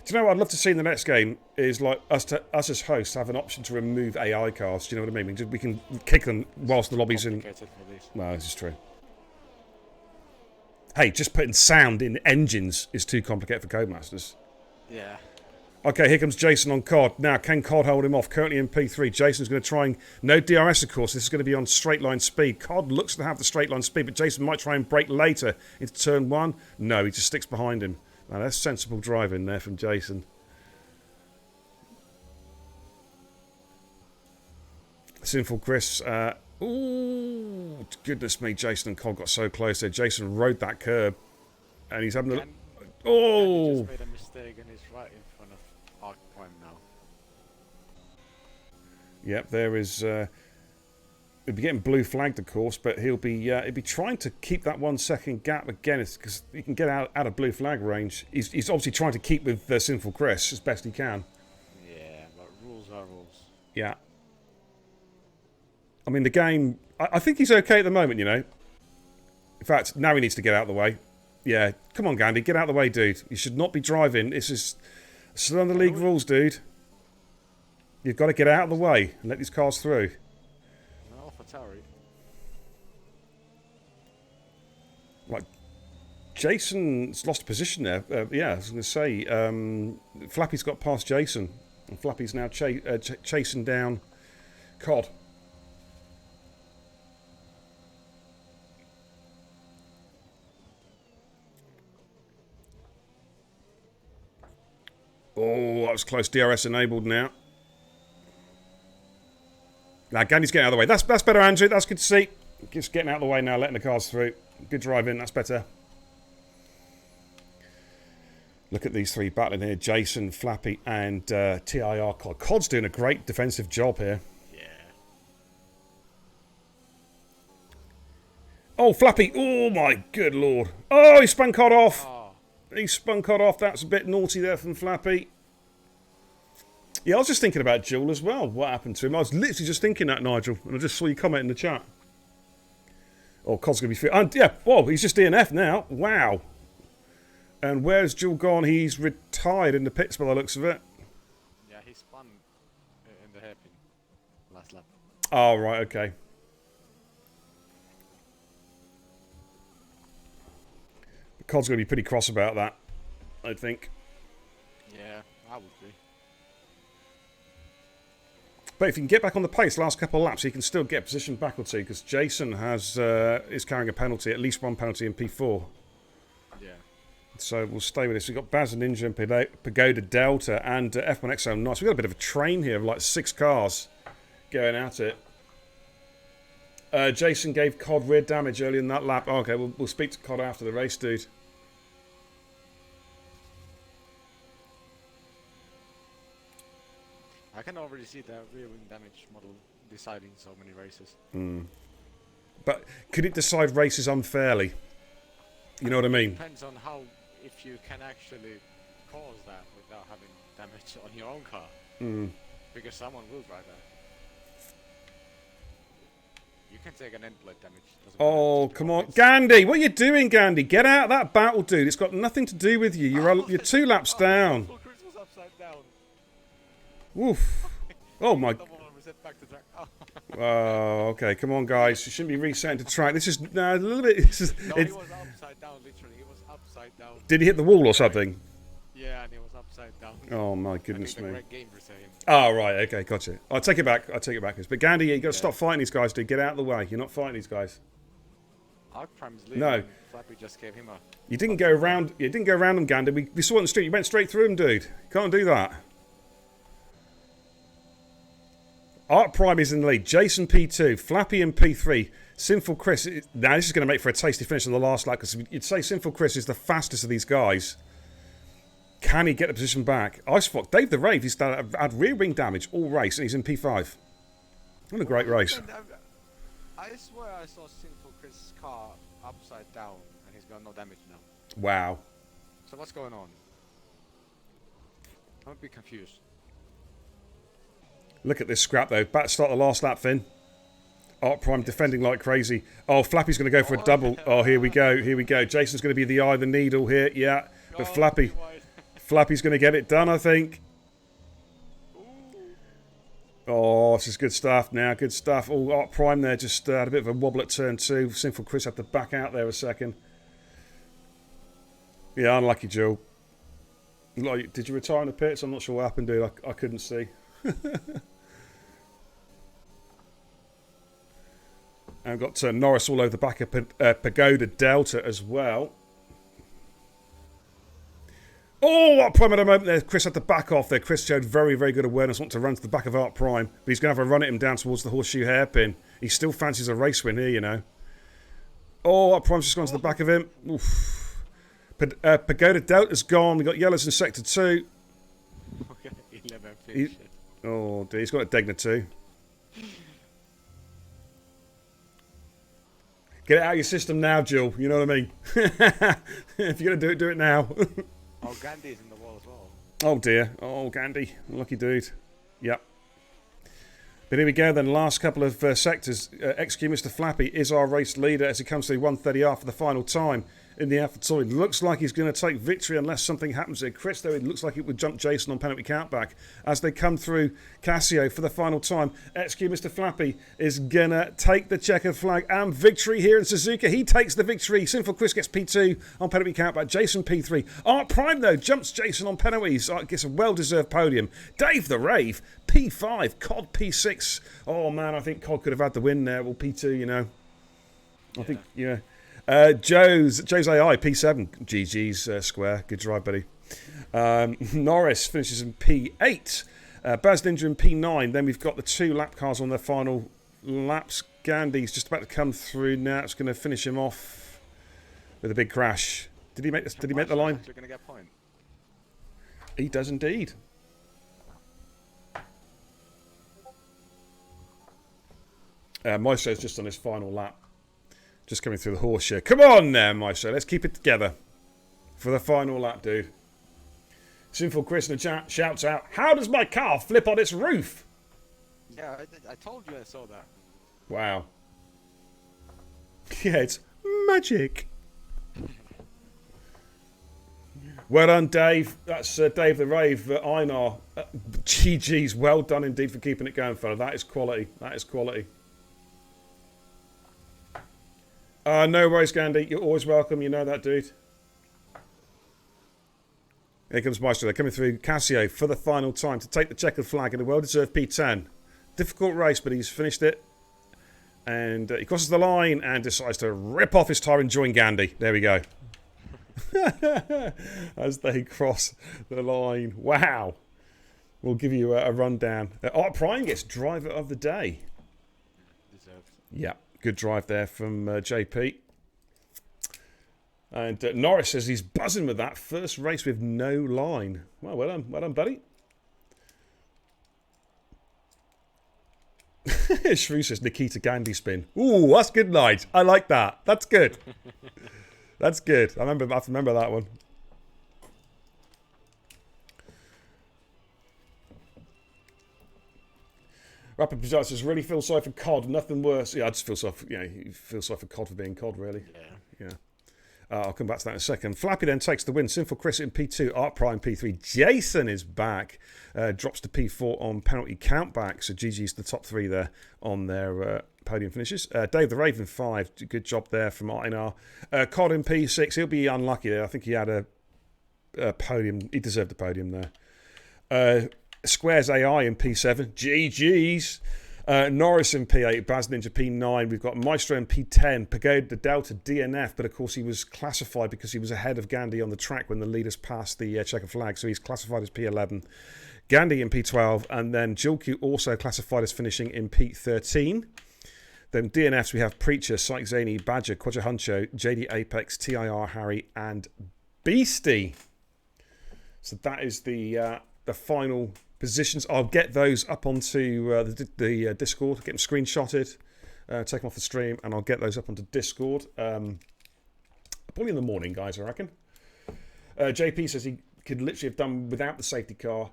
Do you know what I'd love to see in the next game is like us as hosts have an option to remove AI cars. Do you know what I mean? We can kick them whilst the lobby's in. Well, this is true. Hey, just putting sound in engines is too complicated for Codemasters. Yeah. Okay, here comes Jason on Cod. Now, can Cod hold him off? Currently in P3. Jason's going to try and... No DRS, of course. This is going to be on straight line speed. Cod looks to have the straight line speed, but Jason might try and brake later into turn 1. No, he just sticks behind him. Now, that's sensible driving there from Jason. Sinful Chris. Ooh, goodness me. Jason and Cod got so close there. Jason rode that curb. And he's having a... Oh! He just made a mistake and he's right in front of Arc Prime now. Yep, there is... He'll be getting blue flagged, of course, but he'll be trying to keep that 1 second gap again, because he can get out of blue flag range. He's obviously trying to keep with Sinful Chris as best he can. Yeah, but rules are rules. Yeah. I mean, the game... I think he's okay at the moment, you know. In fact, now he needs to get out of the way. Yeah, come on, Gandhi, get out of the way, dude. You should not be driving. This is under league rules, dude. You've got to get out of the way and let these cars through. Like, Jason's lost position there. Yeah, I was going to say, Flappy's got past Jason, and Flappy's now chasing down Cod. Oh, that was close. DRS enabled now. Now, Gandhi's getting out of the way. That's better, Andrew. That's good to see. Just getting out of the way now, letting the cars through. Good driving. That's better. Look at these three battling here. Jason, Flappy, and TIR. Cod's doing a great defensive job here. Yeah. Oh, Flappy. Oh, my good lord. Oh, he spun Cod off. Oh. He spun Cod off. That's a bit naughty there from Flappy. Yeah, I was just thinking about Joel as well. What happened to him? I was literally just thinking that, Nigel, and I just saw you comment in the chat. Oh, Cod's going to be fit. And yeah, whoa, he's just DNF now. Wow. And where's Joel gone? He's retired in the pits by the looks of it. Yeah, he spun in the hairpin last lap. Oh, right, okay. Cod's going to be pretty cross about that, I think. Yeah, I would be. But if you can get back on the pace last couple of laps, you can still get a position back or two, because Jason is carrying a penalty, at least one penalty in P4. Yeah. So we'll stay with this. We've got Baz and Ninja and Pagoda Delta and F1XO. Nice. We've got a bit of a train here of like 6 cars going at it. Jason gave Cod rear damage early in that lap. Oh, okay, we'll speak to Cod after the race, dude. I can already see the rear wing damage model deciding so many races. But could it decide races unfairly? You know what I mean? Depends on how, if you can actually cause that without having damage on your own car. Because someone will drive that. You can take an end plate damage. Doesn't matter, Oh, just come because on. it's- Gandhi, what are you doing, Gandhi? Get out of that battle, dude. It's got nothing to do with you. You're 2 laps down. Oh, Chris was upside down. Woof. Oh, my... Someone reset back to track. Oh. Oh, okay. Come on, guys. You shouldn't be resetting to track. This is a little bit... This is, No, he was upside down, literally. He was upside down. did he hit the wall or something? Yeah, and he was upside down. Oh, my goodness me. Great game for saying. Oh, right. Okay, gotcha. I'll take it back. But Gandhi, you got to stop fighting these guys, dude. Get out of the way. You're not fighting these guys. Arc Prime's leading. No. Flappy just gave him a... You didn't go around. You didn't go around them, Gandhi. We saw it on the street. You went straight through them, dude. Can't do that. Art Prime is in the lead. Jason P2, Flappy in P3, Sinful Chris. Now this is going to make for a tasty finish on the last lap because you'd say Sinful Chris is the fastest of these guys. Can he get the position back? Icebox, Dave the Rave. He's had rear wing damage all race and he's in P5. What a great race! I swear I saw Sinful Chris' car upside down and he's got no damage now. Wow. So what's going on? I'm a bit confused. Look at this scrap though. Back to start the last lap, Finn. Art Prime defending like crazy. Oh, Flappy's going to go for a double. Oh, here we go. Here we go. Jason's going to be the eye of the needle here. Yeah, but Flappy's going to get it done, I think. Oh, this is good stuff now. Good stuff. Oh, Art Prime there just had a bit of a wobble at turn 2. Sinful Chris had to back out there a second. Yeah, unlucky Joe. Did you retire in the pits? I'm not sure what happened, dude. I couldn't see. And got Norris all over the back of Pagoda Delta as well. Oh, Art Prime had a moment there. Chris had to back off there. Chris showed very, very good awareness not to run to the back of Art Prime. But he's going to have a run at him down towards the horseshoe hairpin. He still fancies a race win here, you know. Oh, Art Prime's just gone to the back of him. Oof. Pagoda Delta's gone. We've got yellows in Sector 2. 11 finish. Oh, dear. He's got a Degna too. Get it out of your system now, Jill. You know what I mean? If you're going to do it now. Oh, Gandhi's in the wall as well. Oh, dear. Oh, Gandhi. Lucky dude. Yep. But here we go then. Last couple of sectors. XQ Mr. Flappy is our race leader as he comes through 130R for the final time in the AlphaTauri. Looks like he's going to take victory unless something happens here. Chris, though, it looks like it would jump Jason on penalty countback as they come through Casio for the final time. XQ Mr. Flappy is going to take the checkered flag and victory here in Suzuka. He takes the victory. Sinful Chris gets P2 on penalty countback. Jason P3. Art Prime, though, jumps Jason on penalties. Gets a well-deserved podium. Dave the Rave, P5. Cod, P6. Oh, man, I think Cod could have had the win there. Well, P2, you know. I think, yeah. Joe's AI, P7. GG's square. Good drive, buddy. Norris finishes in P8. Baz Ninja in P9. Then we've got the 2 lap cars on their final laps. Gandhi's just about to come through now. It's going to finish him off with a big crash. Did he make this? Did he make the line? Going to get a point. He does indeed. Maestro's just on his final lap. Just coming through the horseshoe. Come on now, Maestro. Let's keep it together for the final lap, dude. Sinful Chris in the chat shouts out, "How does my car flip on its roof?" Yeah, I told you I saw that. Wow. Yeah, it's magic. Well done, Dave. That's Dave the Rave, Einar. GG's. Well done indeed for keeping it going, fella. That is quality. That is quality. No worries, Gandhi. You're always welcome. You know that, dude. Here comes Maestro. They're coming through Casio for the final time to take the checkered flag in a well-deserved P10. Difficult race, but he's finished it. And he crosses the line and decides to rip off his tire and join Gandhi. There we go. As they cross the line. Wow. We'll give you a rundown. Art Prime gets driver of the day. Deserved. Yeah. Good drive there from JP. And Norris says he's buzzing with that first race with no line. Well done, buddy. Shrew says Nikita Gandhi spin. Ooh, that's good, Nige. I like that. That's good. That's good. I remember that one. Rapid Project says, really feel sorry for COD. Nothing worse. Yeah, I just feel sorry for, you feel sorry for COD for being COD, really. Yeah. I'll come back to that in a second. Flappy then takes the win. Sinful Chris in P2. Art Prime P3. Jason is back. Drops to P4 on penalty countback. So GG's the top 3 there on their podium finishes. Dave the Raven 5. Good job there from Artinar. COD in P6. He'll be unlucky there. I think he had a podium. He deserved a podium there. Squares AI in P7. GG's. Norris in P8, Baz Ninja P9. We've got Maestro in P10, Pagoda the Delta DNF, but of course he was classified because he was ahead of Gandhi on the track when the leaders passed the checker flag, so he's classified as P11. Gandhi in P12, and then Jilku also classified as finishing in P13. Then DNFs, we have Preacher, Syke Zany, Badger, Quadra Huncho, JD Apex, TIR, Harry, and Beastie. So that is the final positions. I'll get those up onto the Discord, get them screenshotted, take them off the stream, and I'll get those up onto Discord. Probably in the morning, guys, I reckon. JP says he could literally have done without the safety car.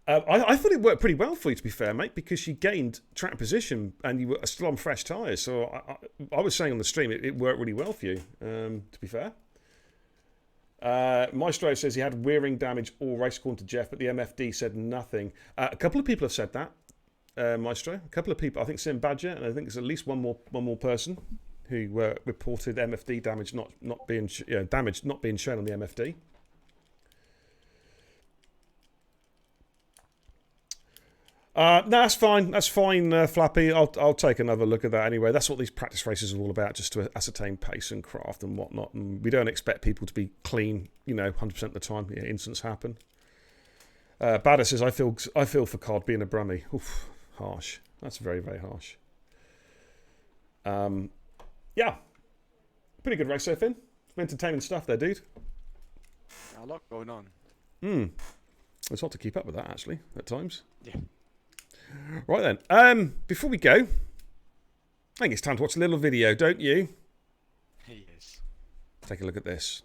I thought it worked pretty well for you, to be fair, mate, because you gained track position and you were still on fresh tyres. So I was saying on the stream, it worked really well for you, to be fair. Maestro says he had wearing damage all race according to Jeff, but the MFD said nothing. A couple of people have said that, Maestro. A couple of people. I think Sim Badger, and I think there's at least one more person who reported MFD damage not being damage not being shown on the MFD. No, that's fine. That's fine, Flappy. I'll take another look at that anyway. That's what these practice races are all about, just to ascertain pace and craft and whatnot. And we don't expect people to be clean, 100% of the time. Yeah, incidents happen. Badder says, I feel for COD being a Brummie. Oof, harsh. That's very, very harsh. Yeah. Pretty good race so Finn. Some entertaining stuff there, dude. A lot going on. It's hard to keep up with that, actually, at times. Yeah. Right then, before we go, I think it's time to watch a little video, don't you? Yes. Take a look at this.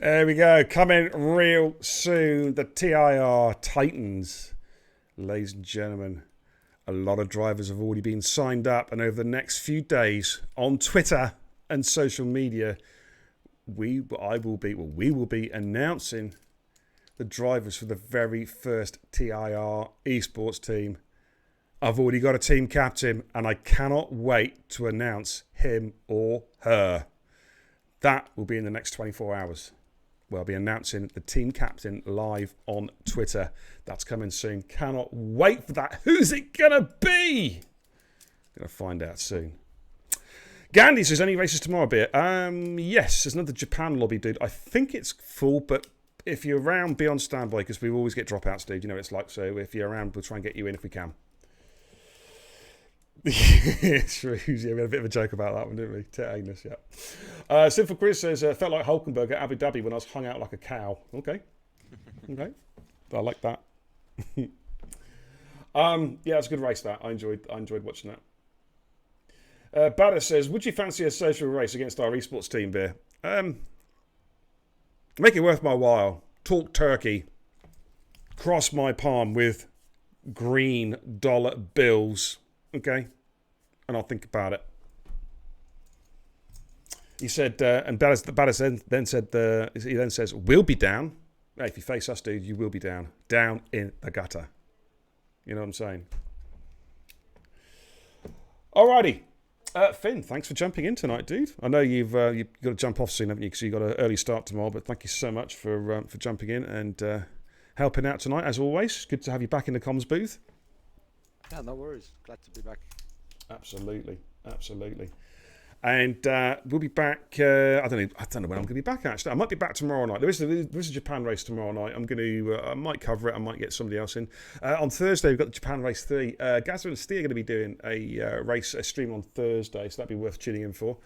There we go. Coming real soon. The TIR Titans. Ladies and gentlemen, a lot of drivers have already been signed up. And over the next few days on Twitter and social media, we will be announcing the drivers for the very first TIR esports team. I've already got a team captain and I cannot wait to announce him or her. That will be in the next 24 hours. We'll be announcing the team captain live on Twitter. That's coming soon. Cannot wait for that. Who's it going to be? Going to find out soon. Gandhi says, any races tomorrow, Beer? Yes, there's another Japan lobby, dude. I think it's full, but if you're around, be on standby, because we always get dropouts, dude. You know what it's like. So if you're around, we'll try and get you in if we can. Shrews, yeah, we had a bit of a joke about that one, didn't we? Anus, yeah. Sinful Chris says, felt like Hulkenberg at Abu Dhabi when I was hung out like a cow. Okay. Okay. I like that. Yeah, it's a good race, that. I enjoyed watching that. Badder says, would you fancy a social race against our esports team, Beer? Make it worth my while. Talk turkey. Cross my palm with green dollar bills. Okay, and I'll think about it. He said, and Badder then says, we'll be down. Hey, if you face us, dude, you will be down in the gutter. You know what I'm saying? Alrighty. Finn, thanks for jumping in tonight, dude. I know you've got to jump off soon, haven't you? Because you've got an early start tomorrow. But thank you so much for jumping in and helping out tonight, as always. It's good to have you back in the comms booth. Yeah, no worries. Glad to be back. Absolutely. And we'll be back. I don't know when I'm going to be back. Actually, I might be back tomorrow night. There is a Japan race tomorrow night. I'm going to. I might cover it. I might get somebody else in. On Thursday, we've got the Japan race 3. Gazza and Steve are going to be doing a stream on Thursday, so that'd be worth tuning in for.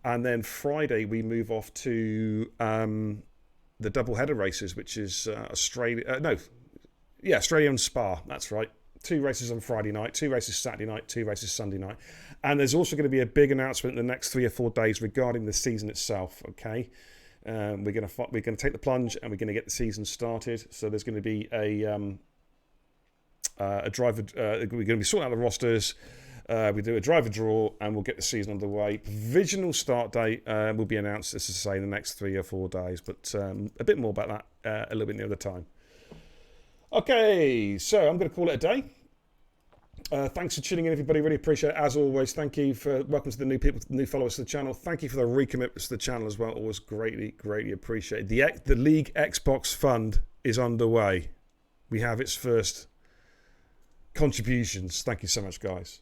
And then Friday, we move off to the double header races, which is Australia and Spa. That's right. 2 races on Friday night, 2 races Saturday night, 2 races Sunday night. And there's also going to be a big announcement in the next 3 or 4 days regarding the season itself, okay? We're going to take the plunge and we're going to get the season started. So there's going to be a driver, we're going to be sorting out the rosters. We do a driver draw and we'll get the season underway. Provisional start date will be announced, as I say, in the next 3 or 4 days. But a bit more about that a little bit near the time. Okay, so I'm going to call it a day. Thanks for tuning in, everybody. Really appreciate it. As always, thank you for welcome to the new people, new followers to the channel. Thank you for the recommitments to the channel as well. Always greatly appreciated. The League Xbox Fund is underway. We have its first contributions. Thank you so much, guys.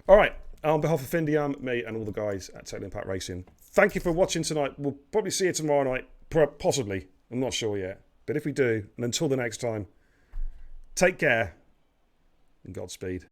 All right, on behalf of Findiam, me, and all the guys at Total Impact Racing, thank you for watching tonight. We'll probably see you tomorrow night, possibly. I'm not sure yet, but if we do, and until the next time. Take care and Godspeed.